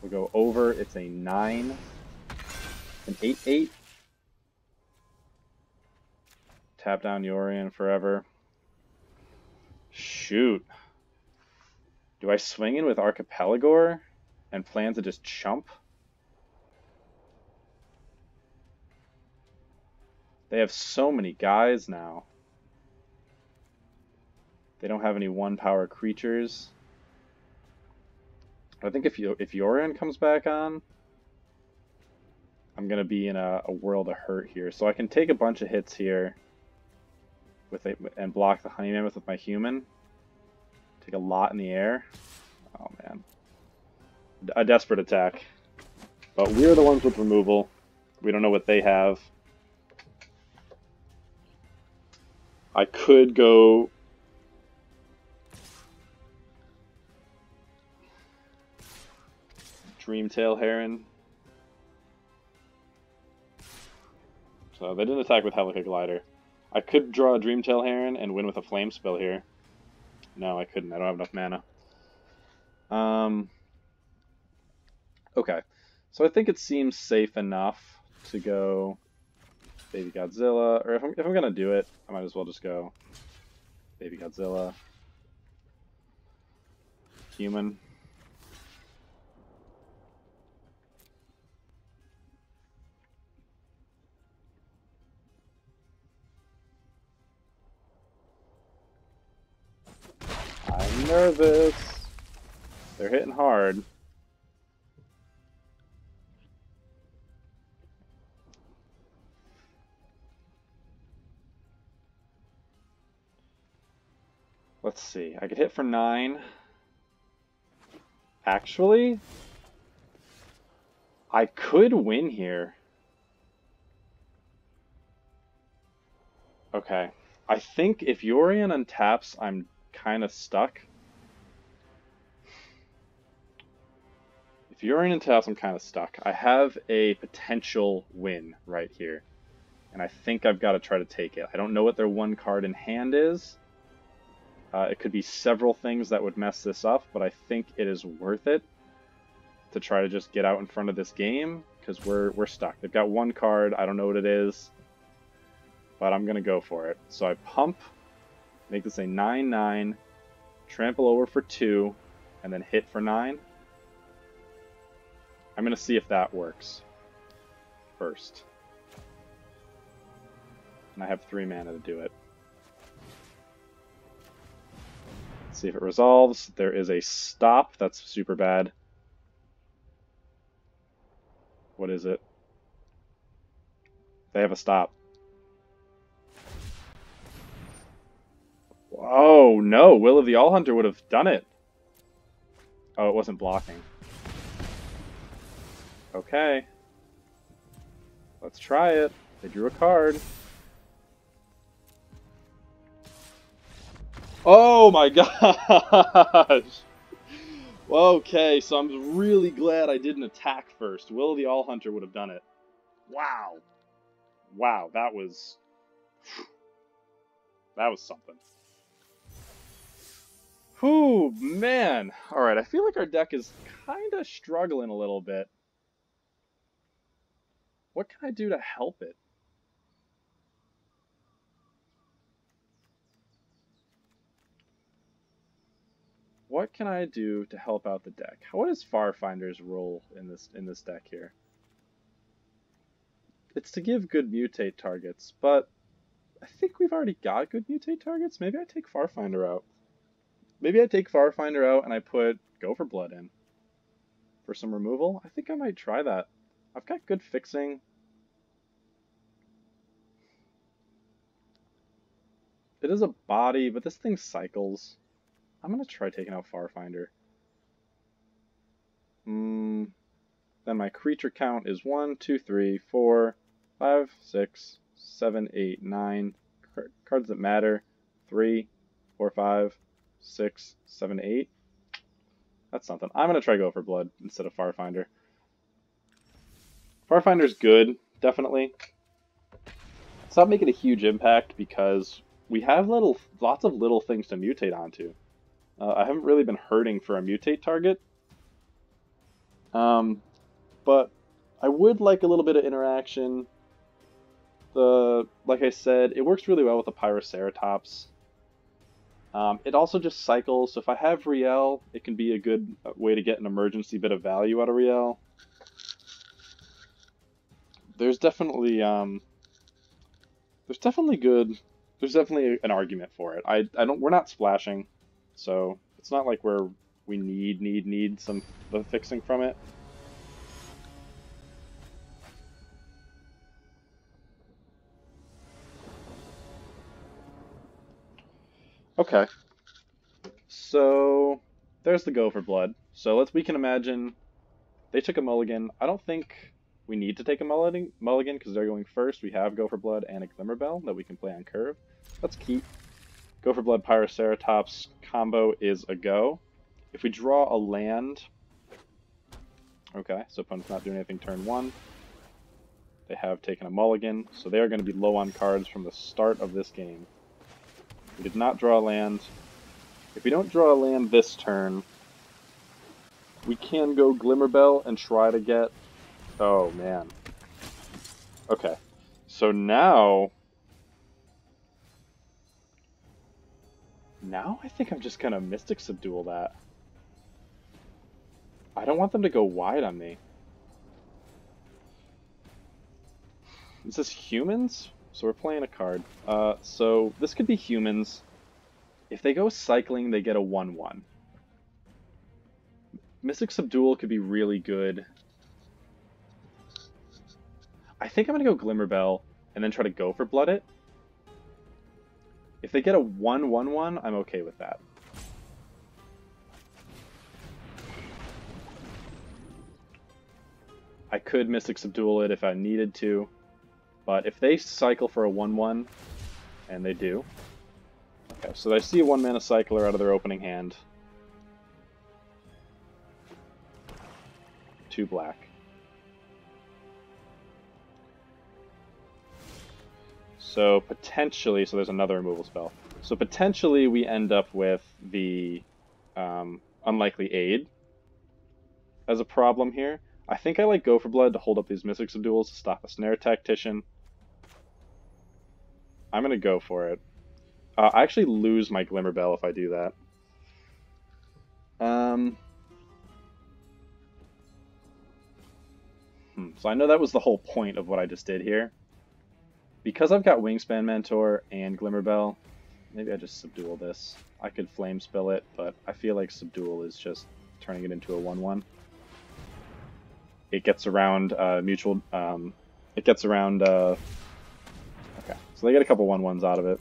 We'll go over. It's a 9. An 8/8. Tap down Yorion forever. Shoot. Do I swing in with Archipelagor and plan to just chump? They have so many guys now. They don't have any 1-power creatures. I think if Yorion comes back on, I'm gonna be in a world of hurt here. So I can take a bunch of hits here and block the Honey Mammoth with my human. Take a lot in the air. Oh man. A desperate attack. But we're the ones with removal. We don't know what they have. I could go Dreamtail Heron. So they didn't attack with Helica Glider. I could draw a Dreamtail Heron and win with a Flame Spell here. No, I couldn't. I don't have enough mana. Okay. So I think it seems safe enough to go Baby Godzilla. Or if I'm going to do it, I might as well just go Baby Godzilla. Human. I'm nervous. They're hitting hard. Let's see. I could hit for 9. Actually, I could win here. Okay. I think if Yorion untaps, I'm kind of stuck. If Yorion untaps, I'm kind of stuck. I have a potential win right here. And I think I've got to try to take it. I don't know what their one card in hand is. It could be several things that would mess this up, but I think it is worth it to try to just get out in front of this game, because we're stuck. They've got one card, I don't know what it is, but I'm going to go for it. So I pump, make this a 9/9, trample over for 2, and then hit for 9. I'm going to see if that works first. And I have 3 mana to do it. Let's see if it resolves. There is a stop. That's super bad. What is it? They have a stop. Oh no, Will of the All-Hunter would have done it. Oh, it wasn't blocking. Okay. Let's try it. They drew a card. Oh my gosh! Okay, so I'm really glad I didn't attack first. Will of the All-Hunter would have done it. Wow. Wow, that was something. Whew, man. Alright, I feel like our deck is kind of struggling a little bit. What can I do to help it? What can I do to help out the deck? What is Farfinder's role in this deck here? It's to give good mutate targets, but I think we've already got good mutate targets. Maybe I take Farfinder out. Maybe I take Farfinder out and I put Go for Blood in for some removal. I think I might try that. I've got good fixing. It is a body, but this thing cycles. I'm going to try taking out Farfinder. Then my creature count is 1, 2, 3, 4, 5, 6, 7, 8, 9. Cards that matter. 3, 4, 5, 6, 7, 8. That's something. I'm going to try Go for Blood instead of Farfinder. Farfinder's good, definitely. It's not making a huge impact because we have lots of little things to mutate onto. I haven't really been hurting for a mutate target. But I would like a little bit of interaction. Like I said, it works really well with the Pyroceratops. It also just cycles, so if I have Riel, it can be a good way to get an emergency bit of value out of Riel. There's definitely an argument for it. We're not splashing, so it's not like we need some fixing from it. Okay. So there's the Go for Blood. So we can imagine they took a mulligan. I don't think we need to take a mulligan because they're going first. We have Go for Blood and a Glimmerbell that we can play on curve. Let's keep. Go for Blood Pyroceratops combo is a go. If we draw a land, okay, so opponent's not doing anything turn 1. They have taken a mulligan, so they are going to be low on cards from the start of this game. We did not draw a land. If we don't draw a land this turn, we can go Glimmerbell and try to get... Oh, man. Okay. So now I think I'm just going to Mystic Subdual that. I don't want them to go wide on me. Is this humans? So we're playing a card. So this could be humans. If they go cycling, they get a 1/1. Mystic Subdual could be really good. I think I'm going to go Glimmerbell and then try to Go for Blood it. If they get a 1/1/1, I'm okay with that. I could Mystic Subdual it if I needed to, but if they cycle for a 1/1, And they do. Okay, so they see a 1-mana cycler out of their opening hand. 2 black. So potentially, so there's another removal spell. So potentially we end up with the Unlikely Aid as a problem here. I think I like Go for Blood to hold up these Mystic Subduals to stop a Snare Tactician. I'm going to go for it. I actually lose my Glimmer Bell if I do that. So I know that was the whole point of what I just did here. Because I've got Wingspan Mentor and Glimmer Bell, maybe I just Subdual this. I could Flame Spill it, but I feel like Subdual is just turning it into a 1/1. It gets around mutual. It gets around. Okay, so they get a couple 1/1s out of it.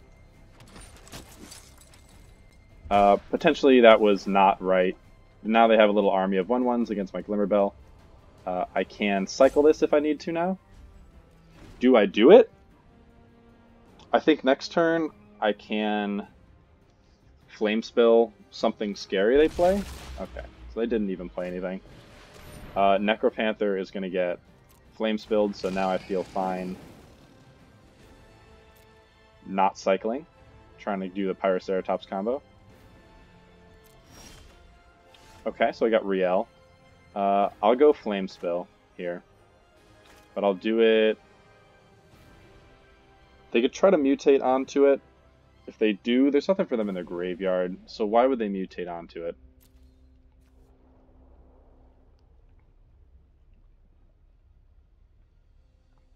Potentially that was not right. Now they have a little army of 1/1s against my Glimmer Bell. I can cycle this if I need to now. Do I do it? I think next turn I can Flame Spill something scary they play. Okay, so they didn't even play anything. Necropanther is going to get Flame Spilled, so now I feel fine not cycling. Trying to do the Pyroceratops combo. Okay, so I got Riel. I'll go Flame Spill here, but I'll do it. They could try to mutate onto it. If they do, there's nothing for them in their graveyard, so why would they mutate onto it?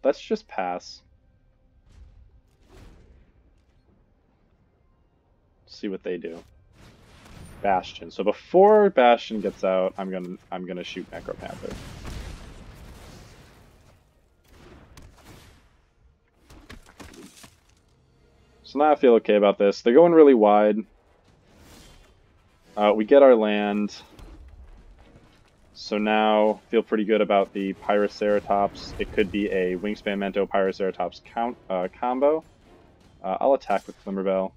Let's just pass. See what they do. Bastion. So before Bastion gets out, I'm gonna shoot Necropanther. So now I feel okay about this. They're going really wide. We get our land. So now feel pretty good about the Pyroceratops. It could be a Wingspan Mento Pyroceratops combo. I'll attack with Glimmerbell.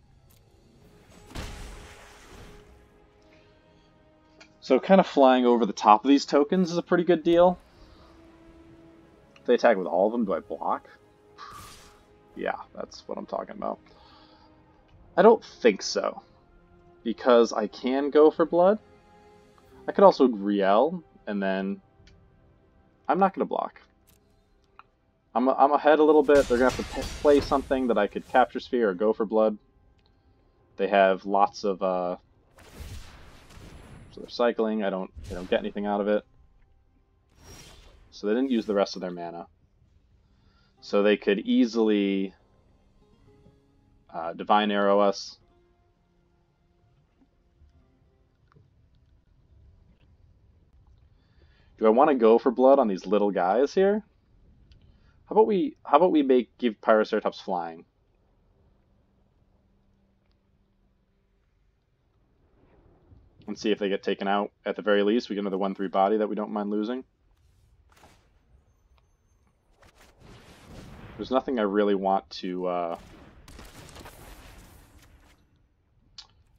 So kind of flying over the top of these tokens is a pretty good deal. If they attack with all of them, do I block? Yeah, that's what I'm talking about. I don't think so, because I can go for blood. I could also Riel, and then I'm not going to block. I'm ahead a little bit. They're going to have to play something that I could Capture Sphere or go for blood. They have lots of... so they're cycling. They don't get anything out of it. So they didn't use the rest of their mana. So they could easily Divine Arrow us. Do I want to go for blood on these little guys here? How about we give Pyroceratops flying? And see if they get taken out. At the very least, we get another 1/3 body that we don't mind losing. There's nothing I really want to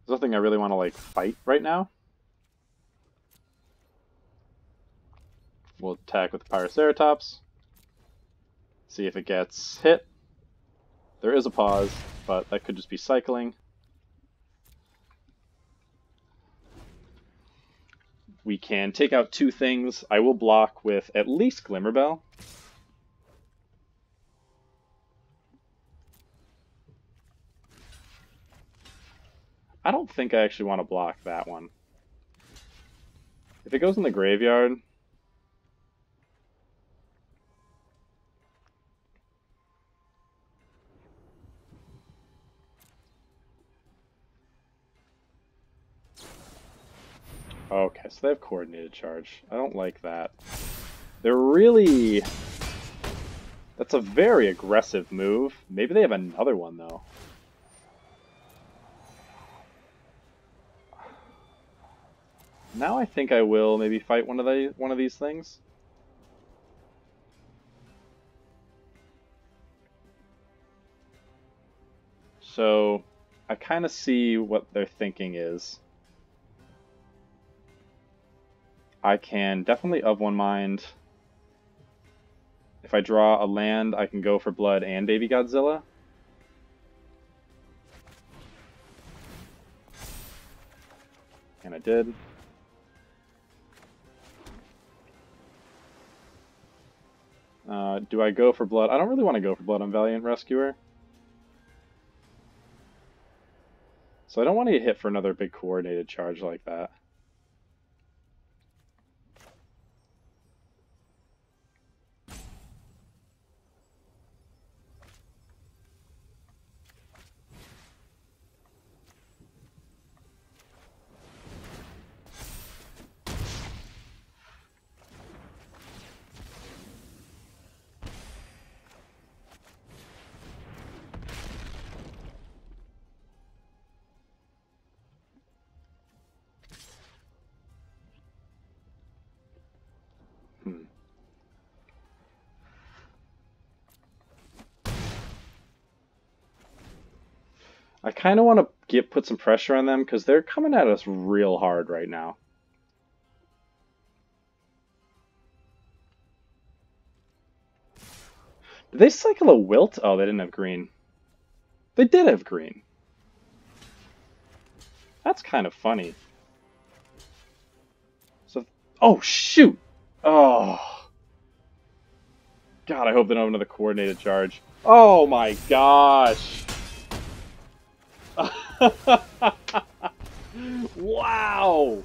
there's nothing I really want to like fight right now. We'll attack with the Pyroceratops. See if it gets hit. There is a pause, but that could just be cycling. We can take out 2 things. I will block with at least Glimmerbell. I don't think I actually want to block that one. If it goes in the graveyard... Okay, so they have Coordinated Charge. I don't like that. They're really... That's a very aggressive move. Maybe they have another one, though. Now I think I will maybe fight one of these things. So I kind of see what their thinking is. I can definitely of one mind. If I draw a land, I can go for blood and Baby Godzilla. And I did. Do I go for blood? I don't really want to go for blood on Valiant Rescuer. So I don't want to get hit for another big coordinated charge like that. I kind of want to put some pressure on them because they're coming at us real hard right now. Did they cycle a Wilt? Oh, they didn't have green. They did have green. That's kind of funny. So, oh shoot! Oh, God! I hope they don't have another coordinated charge. Oh my gosh! Wow!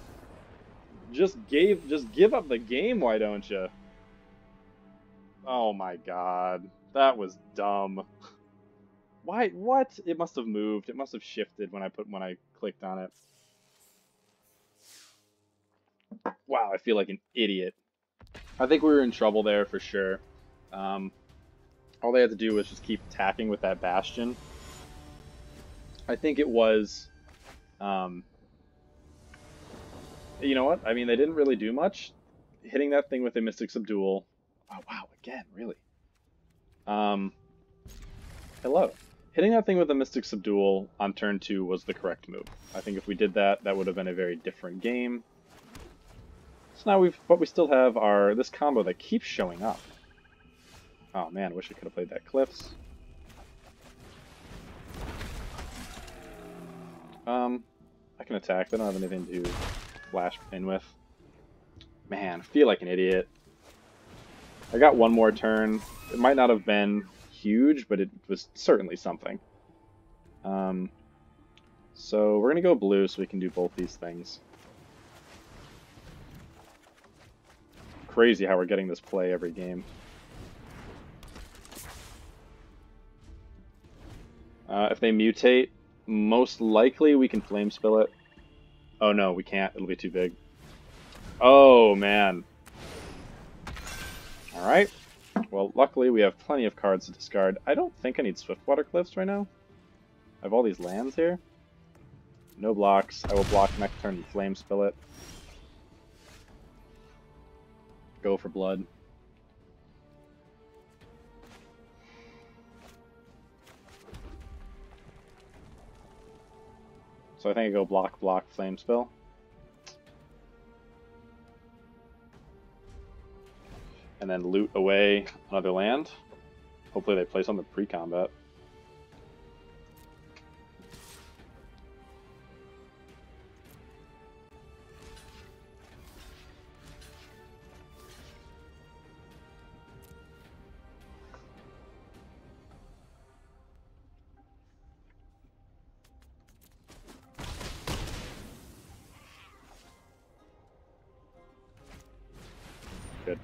Just give up the game, why don't you? Oh my God, that was dumb. Why? What? It must have moved. It must have shifted when I clicked on it. Wow, I feel like an idiot. I think we were in trouble there for sure. All they had to do was just keep attacking with that Bastion. I think it was, you know what? I mean, they didn't really do much. Hitting that thing with a Mystic Subdual. Oh, wow, again, really? Hello. Hitting that thing with a Mystic Subdual on turn 2 was the correct move. I think if we did that, that would have been a very different game. So now but we still have this combo that keeps showing up. Oh man, I wish I could have played that Cliffs. I can attack. They don't have anything to flash in with. Man, I feel like an idiot. I got one more turn. It might not have been huge, but it was certainly something. So we're gonna go blue so we can do both these things. Crazy how we're getting this play every game. If they mutate, most likely we can flame spill it. Oh no, we can't. It'll be too big. Oh man. Alright. Well, luckily we have plenty of cards to discard. I don't think I need Swiftwater Cliffs right now. I have all these lands here. No blocks. I will block next turn and flame spill it. Go for blood. So I think I go block, block, flame spill. And then loot away another land. Hopefully they play something pre-combat. Good.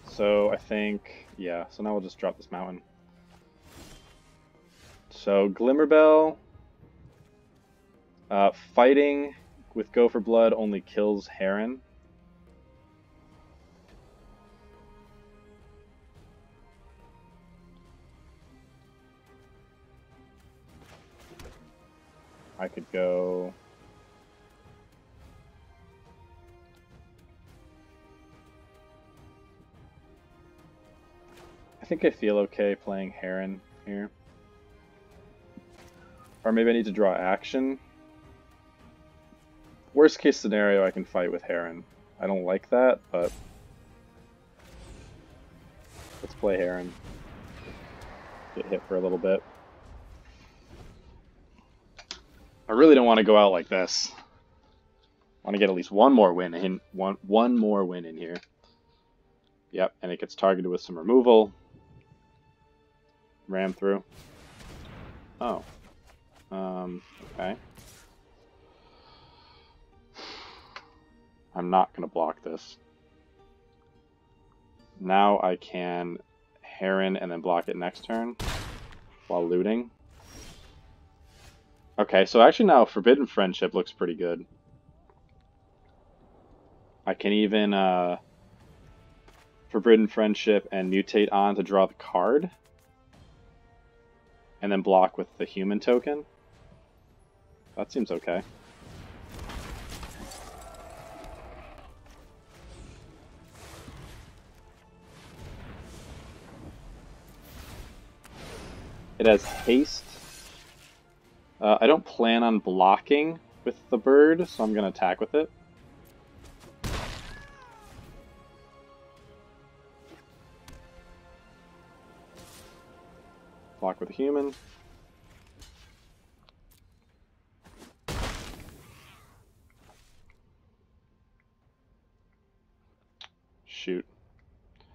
So I think, yeah, so now we'll just drop this mountain. So Glimmerbell, fighting with Go for Blood only kills Heron. I could go think I feel okay playing Heron here. Or maybe I need to draw action. Worst case scenario, I can fight with Heron. I don't like that, but let's play Heron. Get hit for a little bit. I really don't want to go out like this. I want to get at least one more win in one more win in here. Yep, and it gets targeted with some removal. Ram through. Oh. Okay. I'm not going to block this. Now I can Heron and then block it next turn while looting. Okay, so actually now Forbidden Friendship looks pretty good. I can even Forbidden Friendship and mutate on to draw the card. And then block with the human token. That seems okay. It has haste. I don't plan on blocking with the bird, so I'm going to attack with it. Block with a human. Shoot.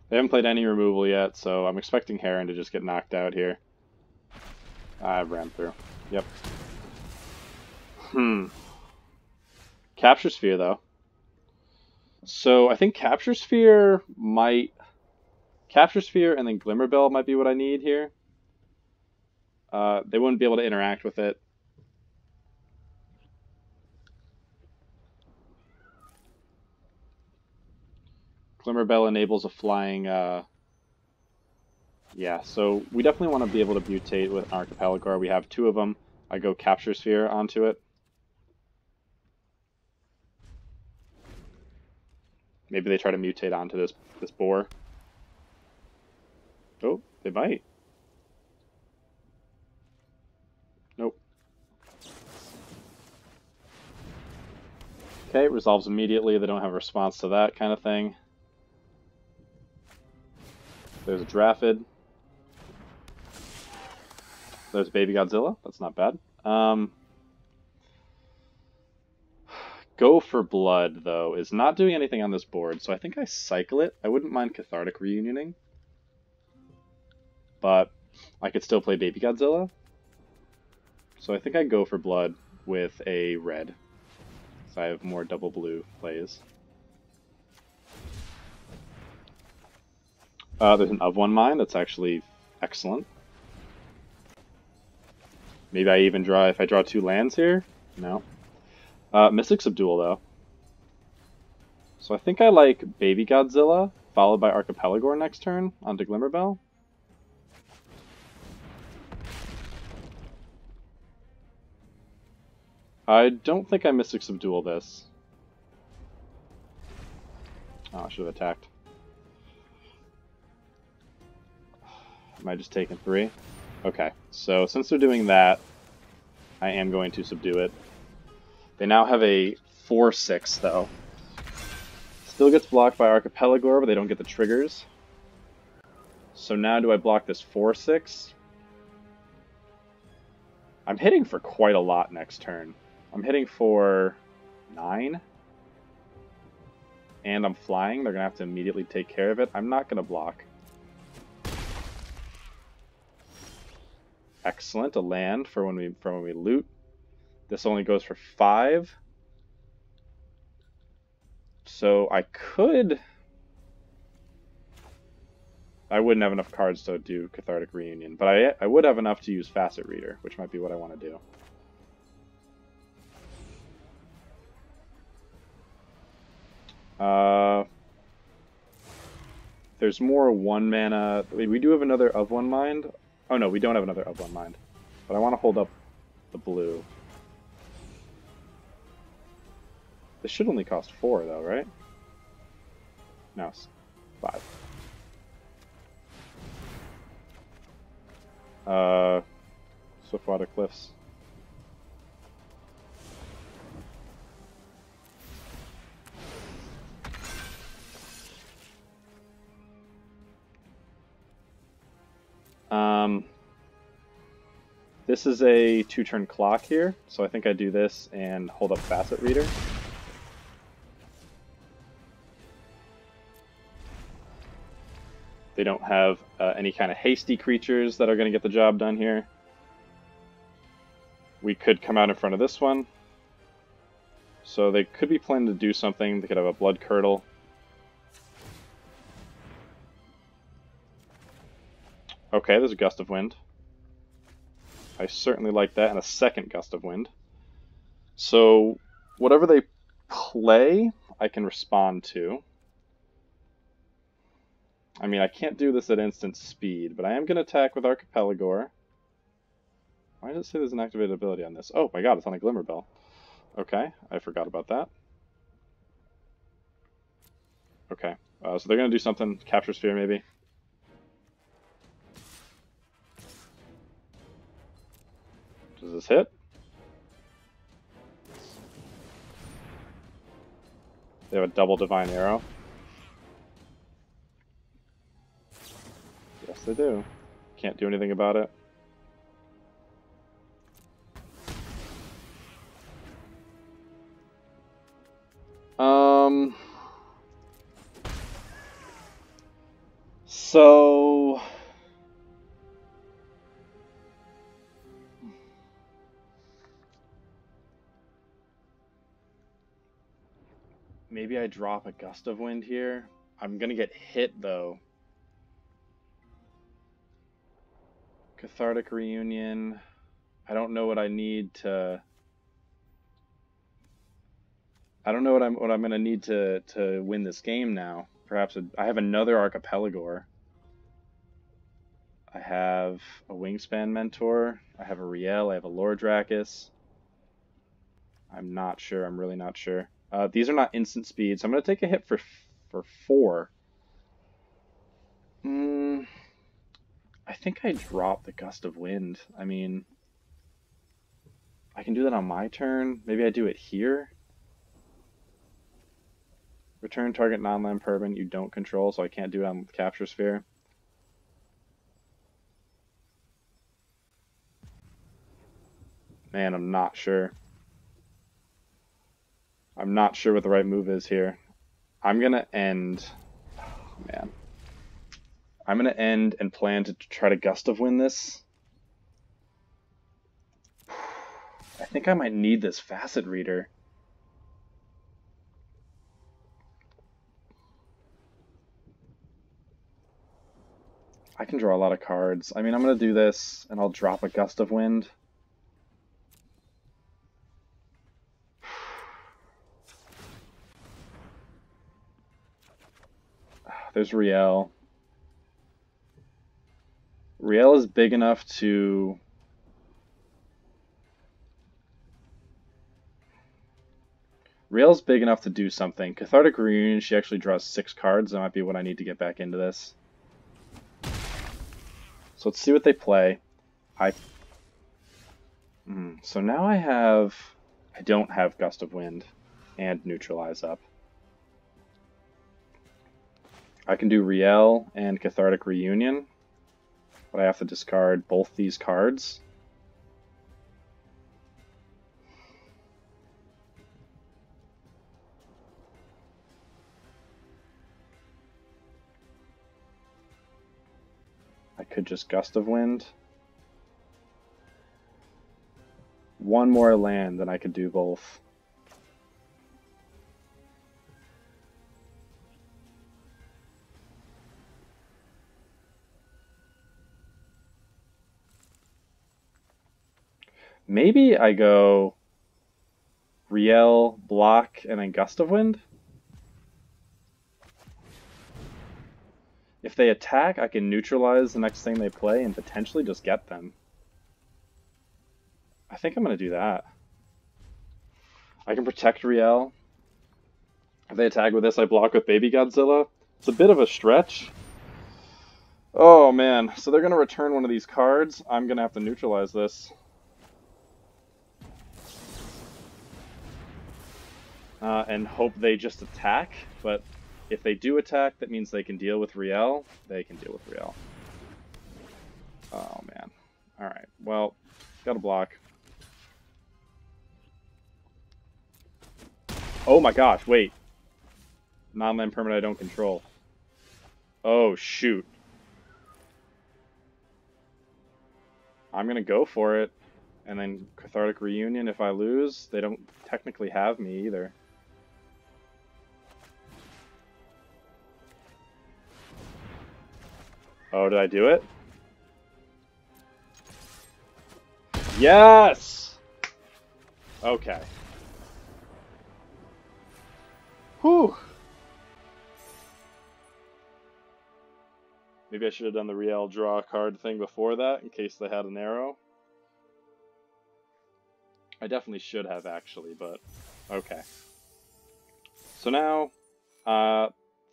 They haven't played any removal yet, so I'm expecting Heron to just get knocked out here. I ran through. Yep. Capture Sphere, though. So I think Capture Sphere might... Capture Sphere and then Glimmerbell might be what I need here. They wouldn't be able to interact with it. Glimmerbell enables a flying... Yeah, so we definitely want to be able to mutate with Archipelagor. We have two of them. I go Capture Sphere onto it. Maybe they try to mutate onto this boar. Oh, they might. Nope. Okay, resolves immediately. They don't have a response to that kind of thing. There's a Draphid. There's Baby Godzilla. That's not bad. Go for Blood, though, is not doing anything on this board, so I think I cycle it. I wouldn't mind Cathartic Reunioning. But I could still play Baby Godzilla. So I think I go for Blood with a red. So I have more double blue plays. There's an Of One Mind that's actually excellent. Maybe I even draw, if I draw two lands here? No. Mystic Subdual, though. So I think I like Baby Godzilla, followed by Archipelagor next turn onto Glimmerbell. I don't think I Mystic Subdual this. Oh, I should have attacked. Am I just taking 3? Okay, so since they're doing that, I am going to subdue it. They now have a 4/6 though. Still gets blocked by Archipelagor, but they don't get the triggers. So now do I block this 4/6? I'm hitting for quite a lot next turn. I'm hitting for 9. And I'm flying. They're going to have to immediately take care of it. I'm not going to block. Excellent, a land for when we loot. This only goes for 5. So I could... I wouldn't have enough cards to do Cathartic Reunion, but I would have enough to use Facet Reader, which might be what I want to do. There's more 1 mana. We do have another Of One Mind. Oh no, we don't have another Of One Mind. But I want to hold up the blue. This should only cost 4 though, right? No, it's 5. Swiftwater Cliffs. This is a 2-turn clock here, so I think I do this and hold up Facet Reader. They don't have any kind of hasty creatures that are going to get the job done here. We could come out in front of this one. So they could be planning to do something. They could have a Blood Curdle. Okay, there's a Gust of Wind. I certainly like that, and a second Gust of Wind. So whatever they play, I can respond to. I mean, I can't do this at instant speed, but I am going to attack with Archipelagor. Why does it say there's an activated ability on this? Oh my god, it's on a Glimmer Bell. Okay, I forgot about that. Okay, so they're going to do something. Capture Sphere, maybe. Does this hit? They have a double Divine Arrow. Yes, they do. Can't do anything about it. So maybe I drop a Gust of Wind here. I'm gonna get hit though. Cathartic Reunion. I don't know what I need to. I don't know what I'm gonna need to win this game now. Perhaps I have another Archipelagor. I have a Wingspan Mentor. I have a Riel. I have a Lord Drakis. I'm not sure. I'm really not sure. These are not instant speed, so I'm gonna take a hit for 4. I think I drop the Gust of Wind. I mean, I can do that on my turn. Maybe I do it here. Return target non-land permanent you don't control, so I can't do it on Capture Sphere. Man, I'm not sure. I'm not sure what the right move is here. I'm gonna end. Oh, man. I'm gonna end and plan to try to Gust of Wind this. I think I might need this Facet Reader. I can draw a lot of cards. I mean, I'm gonna do this, and I'll drop a Gust of Wind. There's Riel. Riel is big enough to... Riel's big enough to do something. Cathartic Reunion, she actually draws 6 cards. That might be what I need to get back into this. So let's see what they play. So now I don't have Gust of Wind and Neutralize up. I can do Riel and Cathartic Reunion, but I have to discard both these cards. I could just Gust of Wind. One more land, then I could do both. Maybe I go Riel, block, and then Gust of Wind. If they attack, I can neutralize the next thing they play and potentially just get them. I think I'm going to do that. I can protect Riel. If they attack with this, I block with Baby Godzilla. It's a bit of a stretch. Oh man, so they're gonna return one of these cards. I'm gonna have to neutralize this. And hope they just attack, but if they do attack, that means they can deal with Riel. They can deal with Riel. Oh man. Alright, well, gotta block. Oh my gosh, wait. Non-land permanent I don't control. Oh shoot. I'm gonna go for it, and then Cathartic Reunion if I lose. They don't technically have me either. Oh, did I do it? Yes! Okay. Whew. Maybe I should have done the Riel draw card thing before that, in case they had an arrow. I definitely should have, actually, but okay. So now,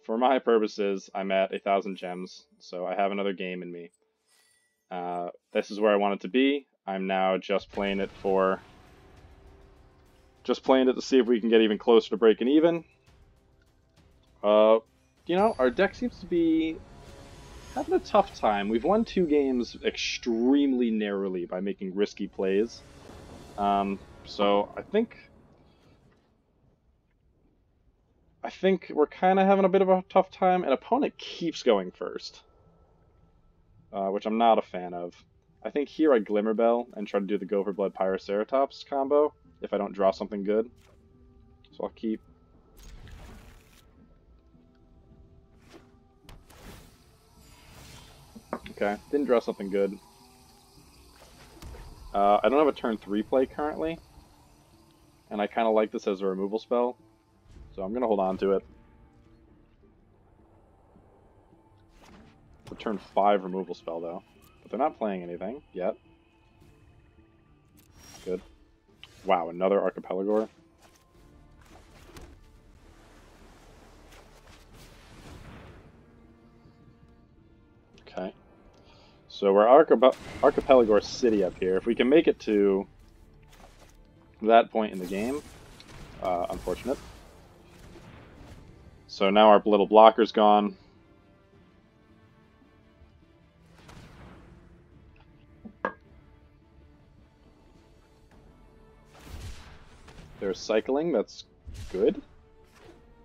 for my purposes, I'm at 1,000 gems, so I have another game in me. This is where I want it to be. I'm now just playing it to see if we can get even closer to breaking even. You know, our deck seems to be having a tough time. We've won 2 games extremely narrowly by making risky plays. So I think we're kind of having a bit of a tough time. An opponent keeps going first, which I'm not a fan of. I think here I Glimmerbell and try to do the Gopher Blood Pyroceratops combo if I don't draw something good. So I'll keep. Okay, didn't draw something good. I don't have a turn 3 play currently, and I kind of like this as a removal spell, so I'm going to hold on to it. It's a turn 5 removal spell though, but they're not playing anything yet. Good. Wow, another Archipelagor. Okay. So we're Archipelagor City up here. If we can make it to that point in the game, unfortunate. So now our little blocker's gone. They're cycling, that's good.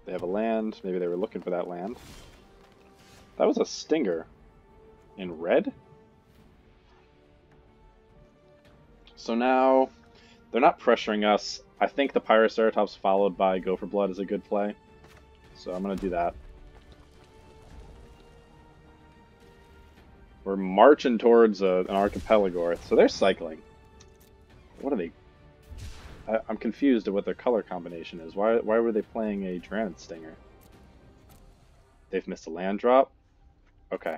They have a land, maybe they were looking for that land. That was a stinger. In red? So now, they're not pressuring us. I think the Pyroceratops followed by Gopher Blood is a good play. So I'm going to do that. We're marching towards an Archipelagor. So they're cycling. What are they? I'm confused at what their color combination is. Why were they playing a Granite Stinger? They've missed a land drop? Okay.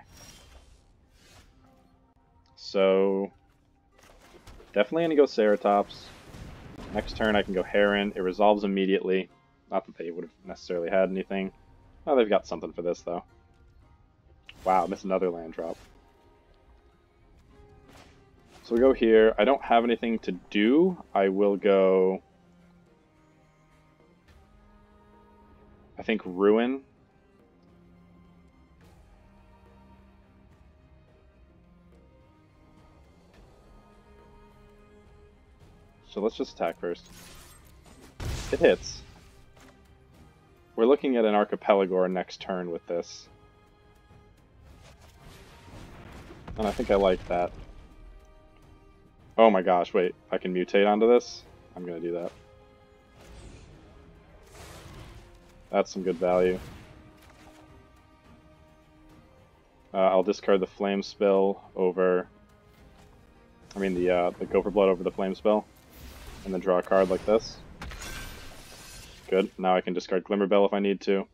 So, definitely going to go Ceratops. Next turn I can go Heron. It resolves immediately. Not that they would have necessarily had anything. Oh, they've got something for this, though. Wow, missed another land drop. So we go here. I don't have anything to do. I will go... I think Ruin. So let's just attack first. It hits. We're looking at an Archipelagor next turn with this. And I think I like that. Oh my gosh, wait. I can mutate onto this? I'm gonna do that. That's some good value. I'll discard the Flame Spell over... I mean the Gopher Blood over the Flame Spell. And then draw a card like this. Good. Now I can discard Glimmerbell if I need to.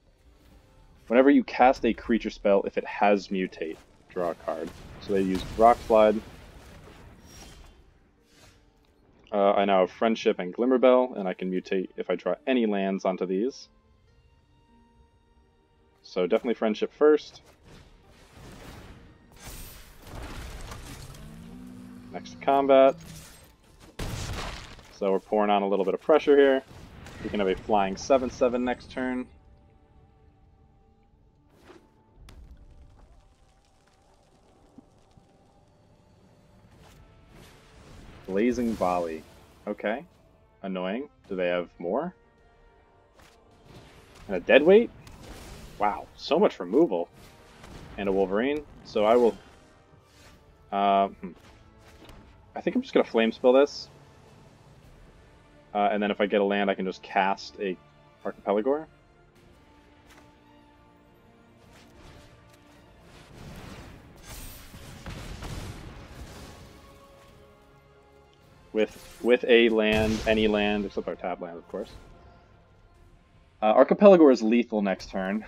Whenever you cast a creature spell, if it has Mutate, draw a card. So they use Rock Slide. I now have Friendship and Glimmerbell, and I can mutate if I draw any lands onto these. So definitely Friendship first. next to combat. So we're pouring on a little bit of pressure here. We can have a flying 7/7 next turn. Blazing Volley. Okay. Annoying. Do they have more? And a Deadweight? Wow, so much removal. And a Wolverine. So I will... I think I'm just going to Flame Spell this. And then if I get a land, I can just cast a Archipelagor. With a land, any land, except our tap land, of course. Archipelagor is lethal next turn.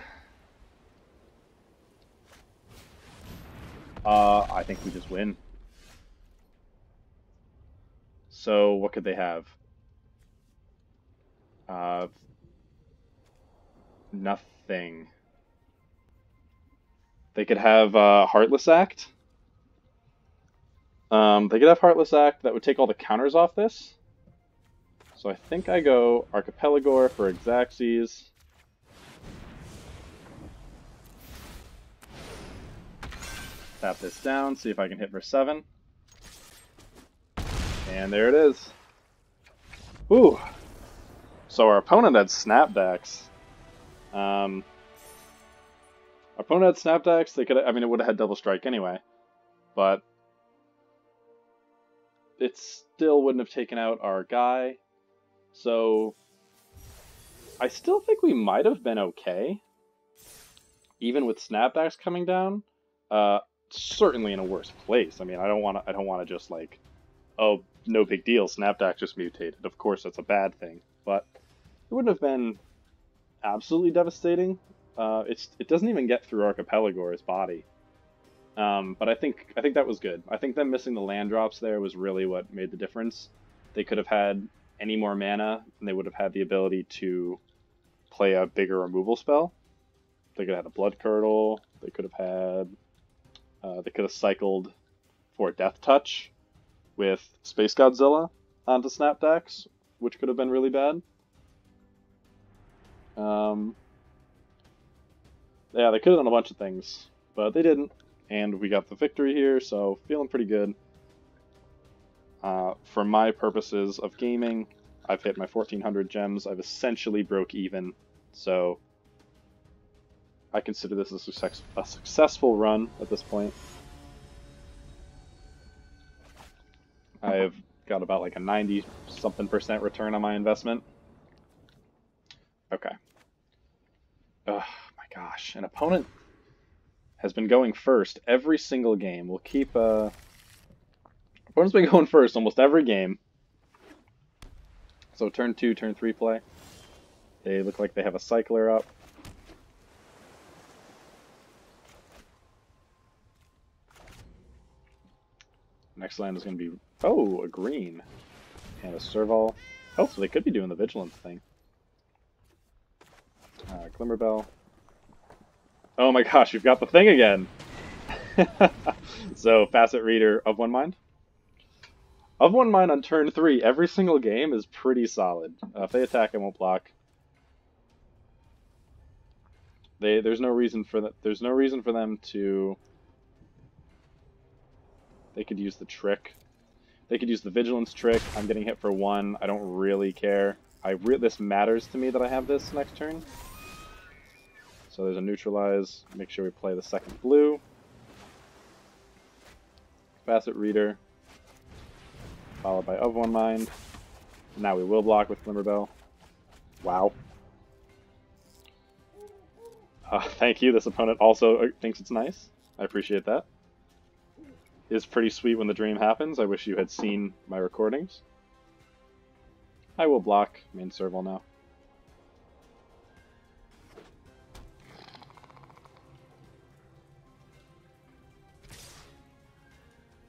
I think we just win. So what could they have? Nothing. They could have Heartless Act. They could have Heartless Act that would take all the counters off this. So I think I go Archipelagor for Xaxes. Tap this down, see if I can hit for 7. And there it is. Ooh. So our opponent had Snapdax. Our opponent had Snapdax. They could, I mean, it would have had Double Strike anyway, but it still wouldn't have taken out our guy. So I still think we might have been okay, even with Snapdax coming down. Certainly in a worse place. I mean, I don't want to just like, oh, no big deal, Snapdax just mutated. Of course, that's a bad thing, but it wouldn't have been absolutely devastating. It doesn't even get through Archipelagor's body. But I think that was good. I think them missing the land drops there was really what made the difference. They could have had any more mana, and they would have had the ability to play a bigger removal spell. They could have had a Blood Curdle. They could have had. They could have cycled for Death Touch with Space Godzilla onto Snapdax, which could have been really bad. Yeah, they could have done a bunch of things, but they didn't. And we got the victory here, so feeling pretty good. For my purposes of gaming, I've hit my 1,400 gems. I've essentially broke even, so I consider this a successful run at this point. I've got about like a 90-something% return on my investment. Okay. Oh my gosh, an opponent has been going first every single game. We'll keep opponent's been going first almost every game. So turn 2, turn 3 play. They look like they have a cycler up. Next land is going to be, oh, a green. And a Serval. Oh, so they could be doing the Vigilance thing. Glimmerbell. Oh my gosh, you've got the thing again! So, Facet Reader, of one mind? Of one mind on turn 3, every single game is pretty solid. If they attack, I won't block. There's no reason for that. There's no reason for them to. They could use the trick. They could use the Vigilance trick. I'm getting hit for 1. I don't really care. This matters to me that I have this next turn. So there's a Neutralize. Make sure we play the second blue. Facet Reader. Followed by Of One Mind. Now we will block with Glimmerbell. Wow. Thank you. This opponent also thinks it's nice. I appreciate that. It's pretty sweet when the dream happens. I wish you had seen my recordings. I will block main Serval now.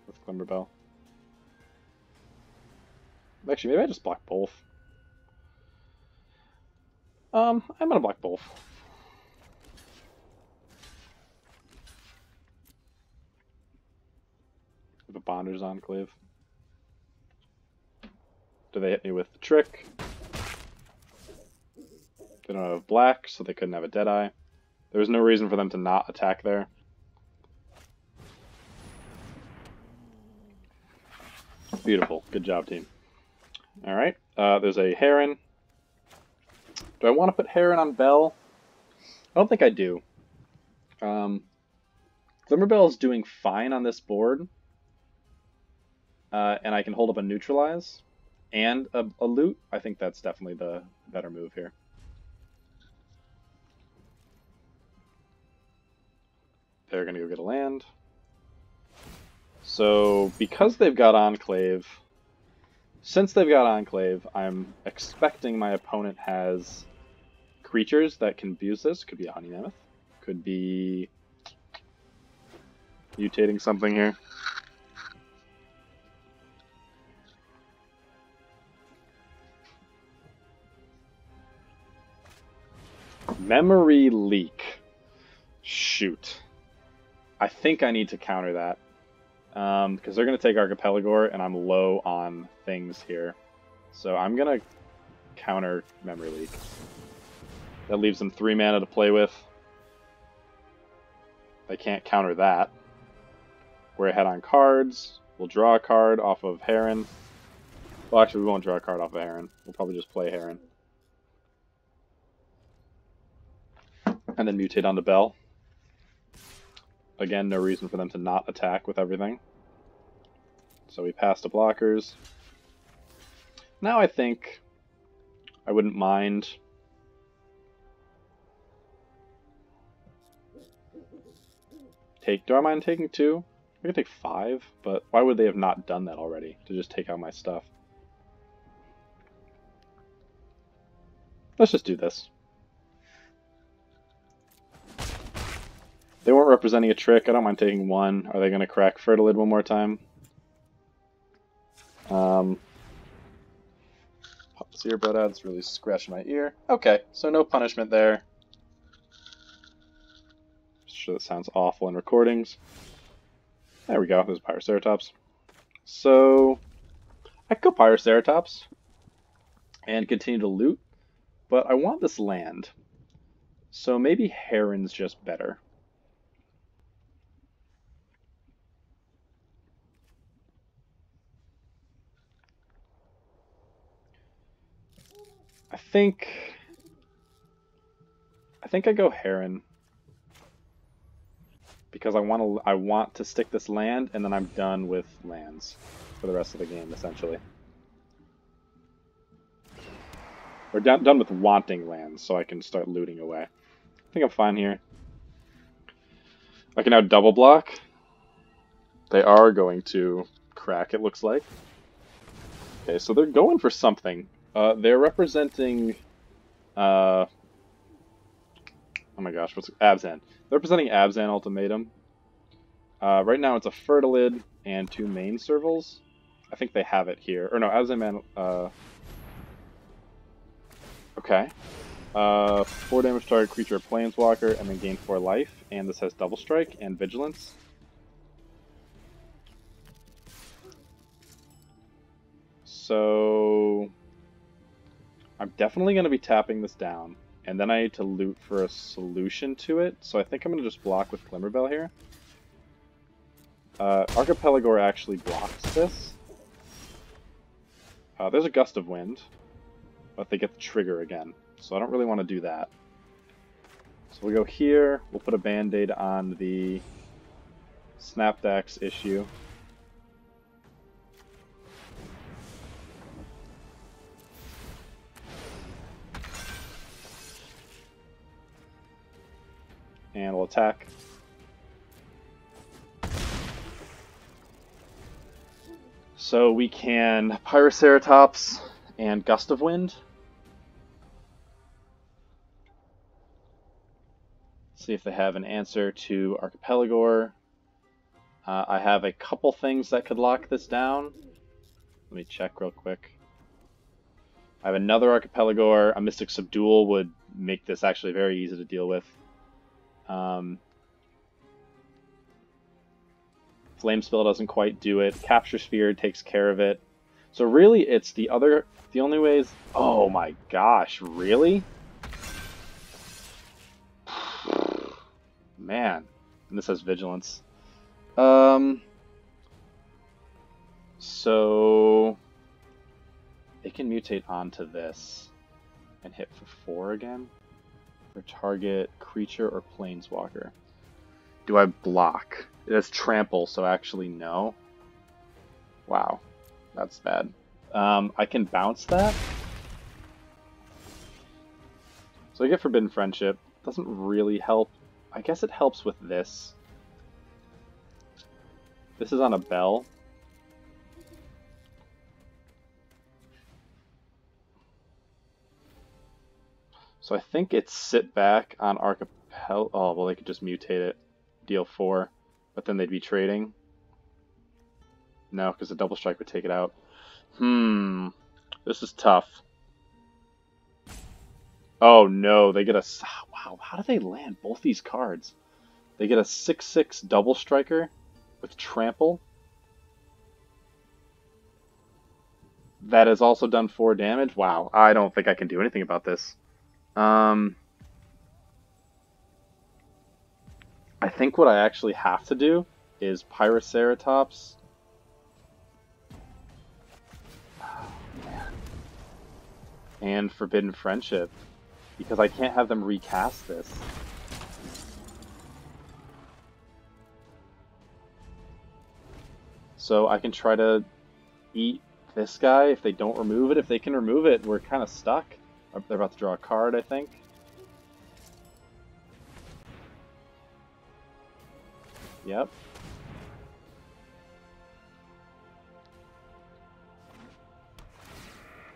With Glimmerbell. Actually, maybe I just block both. I'm gonna block both. With a Bonder's Enclave. Do they hit me with the trick? They don't have black, so they couldn't have a Deadeye. There was no reason for them to not attack there. Beautiful. Good job, team. Alright, there's a Heron. Do I want to put Heron on Bell? I don't think I do. Glimmerbell is doing fine on this board. And I can hold up a Neutralize and a Loot. I think that's definitely the better move here. They're going to go get a land. So, because they've got Enclave, since they've got Enclave, I'm expecting my opponent has creatures that can abuse this. Could be a Honey Mammoth. Could be mutating something here. Memory Leak. Shoot. I think I need to counter that. Because they're going to take Archipelagor, and I'm low on things here. So I'm going to counter Memory Leak. That leaves them 3 mana to play with. They can't counter that. We're ahead on cards. We'll draw a card off of Heron. Well, actually, we won't draw a card off of Heron. We'll probably just play Heron. And then mutate onto Bell. Again, no reason for them to not attack with everything. So we pass to blockers. Now I think I wouldn't mind do I mind taking 2? I could take 5, but why would they have not done that already to just take out my stuff? Let's just do this. They weren't representing a trick. I don't mind taking 1. Are they going to crack Fertilid one more time? Pop's earbud ads really scratching my ear. Okay, so no punishment there. Sure, that sounds awful in recordings. There we go. There's Pyroceratops. So I could go Pyroceratops and continue to loot, but I want this land. So maybe Heron's just better. I think I go Heron because I want to stick this land, and then I'm done with lands for the rest of the game, essentially. We're done with wanting lands, so I can start looting away. I think I'm fine here. I can now double block. They are going to crack, it looks like. Okay, so they're going for something. They're representing... oh my gosh, what's Abzan? They're representing Abzan Ultimatum. Right now it's a Fertilid and 2 main servals. I think they have it here. Or no, Abzan Man... okay. 4 damage target creature or planeswalker, and then gain 4 life. And this has Double Strike and Vigilance. So... I'm definitely going to be tapping this down. And then I need to loot for a solution to it. So I think I'm going to just block with Glimmerbell here. Archipelagor actually blocks this. There's a Gust of Wind. But they get the trigger again. So I don't really want to do that. So we'll go here. We'll put a Band-Aid on the Snapdax issue. And we'll attack. So we can Pyroceratops and Gust of Wind. See if they have an answer to Archipelagor. I have a couple things that could lock this down. Let me check real quick. I have another Archipelagor. A Mystic Subdual would make this actually very easy to deal with. Flame Spell doesn't quite do it. Capture Sphere takes care of it. So really, it's the only way is... Oh my gosh, really? Man. And this has vigilance. So... They can mutate onto this and hit for 4 again. For target creature or planeswalker. Do I block? It has trample, so actually no. Wow. That's bad. I can bounce that. So I get Forbidden Friendship. Doesn't really help. I guess it helps with this. This is on a bell. So I think it's sit back on Archipelagor. Oh, well, they could just mutate it. Deal 4. But then they'd be trading. No, because the double strike would take it out. This is tough. Oh no, they get a... Wow, how do they land both these cards? They get a 6/6 double striker with trample. That has also done 4 damage. Wow, I don't think I can do anything about this. I think what I actually have to do is Pyroceratops. And Forbidden Friendship, because I can't have them recast this. So I can try to eat this guy if they don't remove it. If they can remove it, we're kind of stuck. They're about to draw a card, I think. Yep.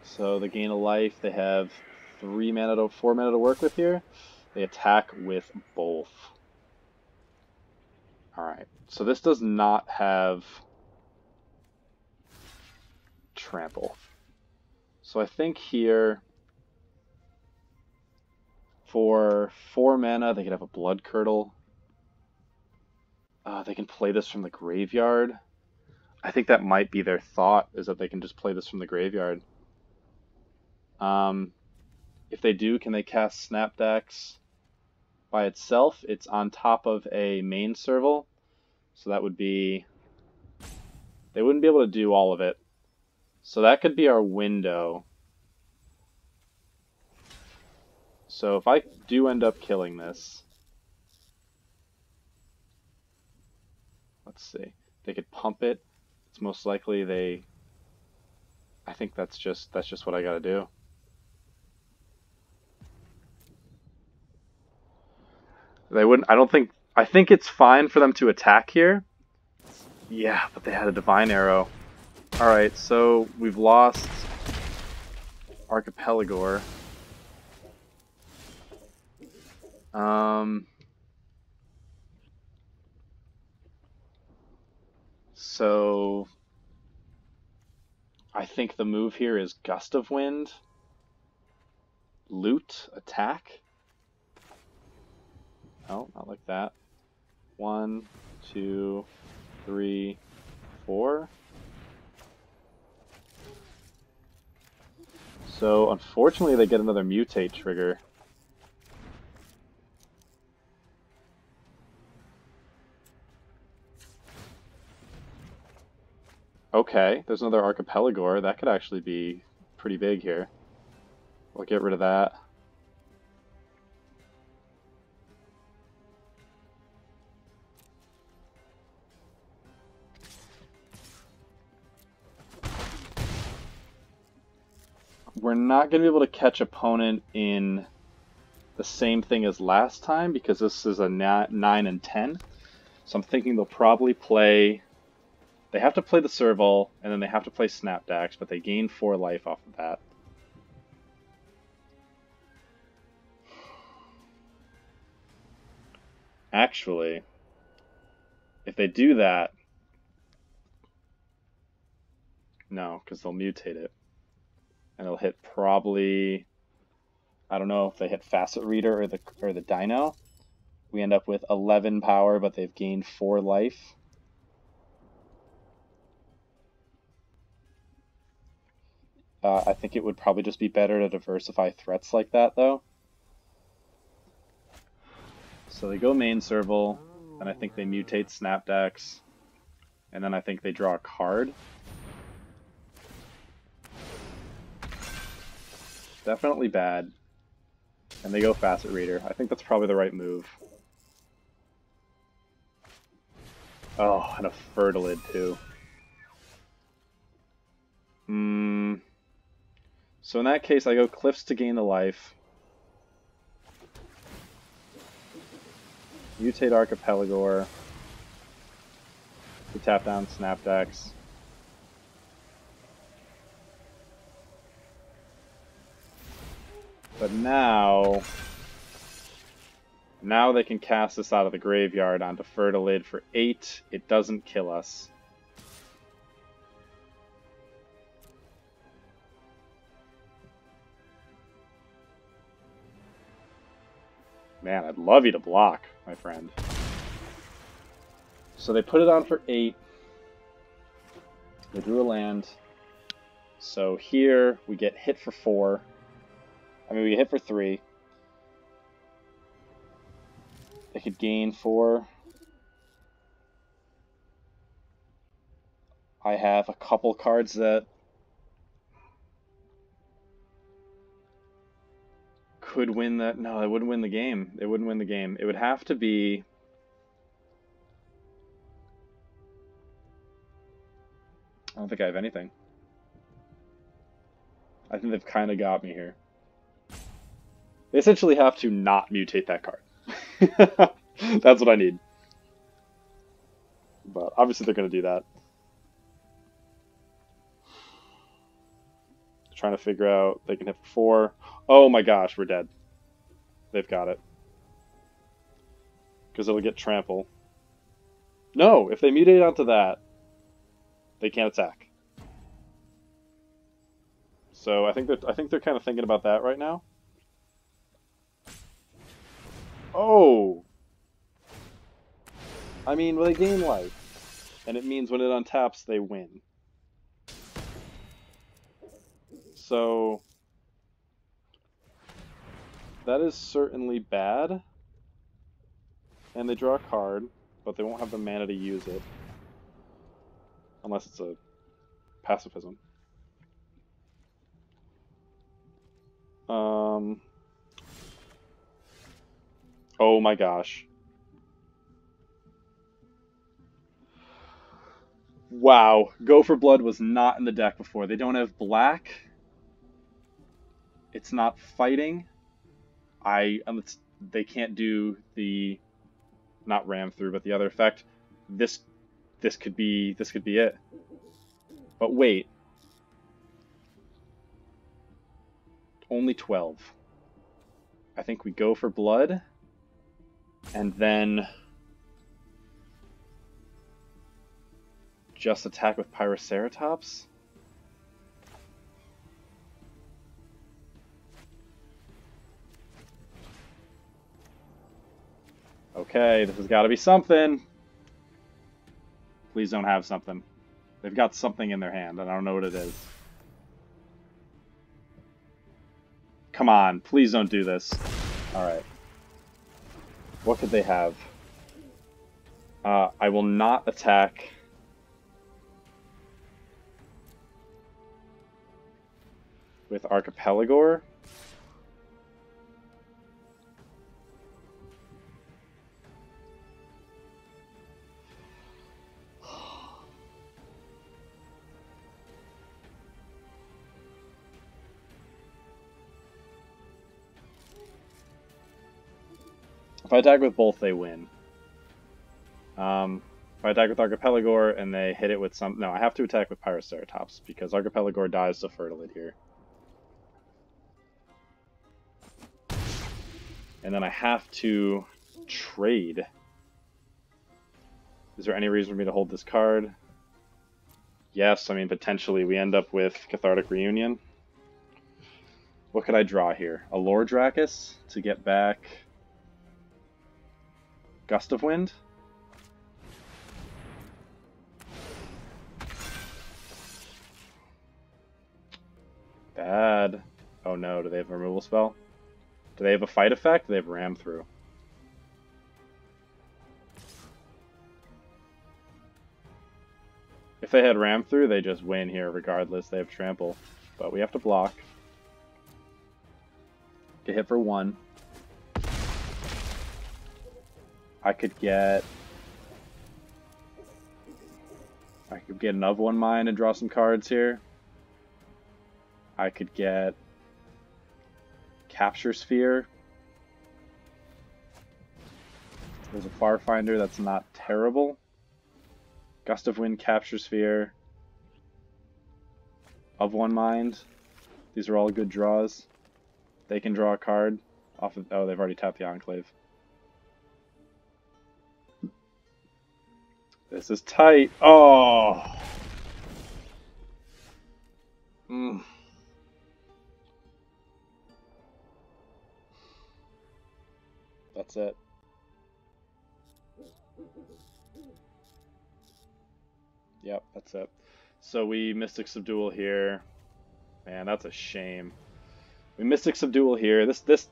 So they gain a life. They have 4 mana to work with here. They attack with both. Alright, so this does not have trample. So I think here, for 4 mana, they could have a Blood Curdle. They can play this from the graveyard. I think that might be their thought, is that they can just play this from the graveyard. If they do, can they cast Snapdax by itself? It's on top of a main serval, so that would be... They wouldn't be able to do all of it. So that could be our window. So if I do end up killing this... Let's see. They could pump it. It's most likely they... I think that's just what I gotta do. They wouldn't... I think it's fine for them to attack here. Yeah, but they had a Divine Arrow. Alright, so we've lost Archipelagor. So I think the move here is Gust of Wind, Loot, attack. No, not like that. 1, 2, 3, 4. So unfortunately they get another mutate trigger. Okay, there's another Archipelagor. That could actually be pretty big here. We'll get rid of that. We're not going to be able to catch opponent in the same thing as last time because this is a 9 and 10. So I'm thinking they'll probably play... They have to play the Serval, and then they have to play Snapdax, but they gain 4 life off of that. Actually, if they do that... No, because they'll mutate it. And it'll hit probably... I don't know if they hit Facet Reader or the Dino. We end up with 11 power, but they've gained 4 life. I think it would probably just be better to diversify threats like that, though. So they go main serval, and I think they mutate Snapdax, and then I think they draw a card. Definitely bad. And they go Facet Reader. I think that's probably the right move. Oh, and a Fertilid, too. So in that case, I go Cliffs to gain the life. Mutate Archipelagor. To tap down Snapdax. But now they can cast this out of the graveyard onto Fertilid for 8. It doesn't kill us. Man, I'd love you to block, my friend. So they put it on for 8. They drew a land. So here we get hit for 4. I mean, we get hit for 3. They could gain 4. I have a couple cards that could win that. No, it wouldn't win the game. It wouldn't win the game. It would have to be... I don't think I have anything. I think they've kind of got me here. They essentially have to not mutate that card. That's what I need. But obviously they're going to do that. Trying to figure out they can hit for 4. Oh my gosh, we're dead. They've got it. Because it'll get trample. No, if they mutate onto that, they can't attack. So I think they're kind of thinking about that right now. Oh! I mean, well, they gain life. And it means when it untaps, they win. So that is certainly bad. And they draw a card, but they won't have the mana to use it. Unless it's a pacifism. Oh my gosh. Wow, Go for Blood was not in the deck before. They don't have black. It's not fighting. They can't do the, not ram through, but the other effect. This could be it. But wait. Only 12. I think we go for blood. And then just attack with Pyroceratops? Okay, this has got to be something. Please don't have something. They've got something in their hand, and I don't know what it is. Come on, please don't do this. Alright. What could they have? I will not attack. With Archipelagor. If I attack with both, they win. If I attack with Archipelagor and they hit it with some... No, I have to attack with Pyroceratops because Archipelagor dies to Fertilid here. And then I have to trade. Is there any reason for me to hold this card? Yes, I mean, potentially we end up with Cathartic Reunion. What could I draw here? A Lord Dracus to get back... Gust of Wind? bad. Oh no, do they have a removal spell? Do they have a fight effect? They have ram through. If they had ram through, they just win here regardless. They have trample. But we have to block. Get hit for 1. I could get another 1 mine and draw some cards here. I could get Capture Sphere. There's a Farfinder that's not terrible. Gust of Wind, Capture Sphere. Of 1 Mind. These are all good draws. They can draw a card off of... Oh, they've already tapped the Enclave. This is tight. Oh! That's it. Yep, that's it. So we Mystic Subdual here. Man, that's a shame. We Mystic Subdual here. This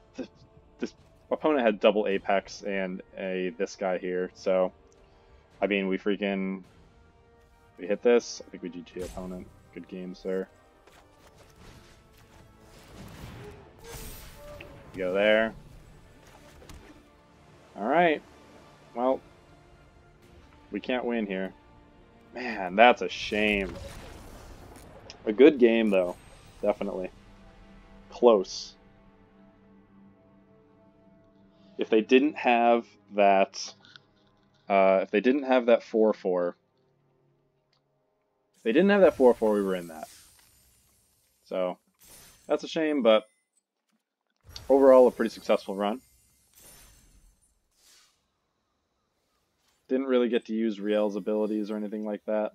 opponent had double Apex and this guy here. So, I mean, we hit this. I think we GG opponent. Good game, sir. Go there. Alright. Well, we can't win here. Man, that's a shame. A good game, though. Definitely. Close. If they didn't have that... 4-4... If they didn't have that 4-4, we were in that. So, that's a shame, but overall a pretty successful run. Didn't really get to use Riel's abilities or anything like that,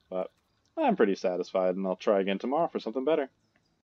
but I'm pretty satisfied, and I'll try again tomorrow for something better.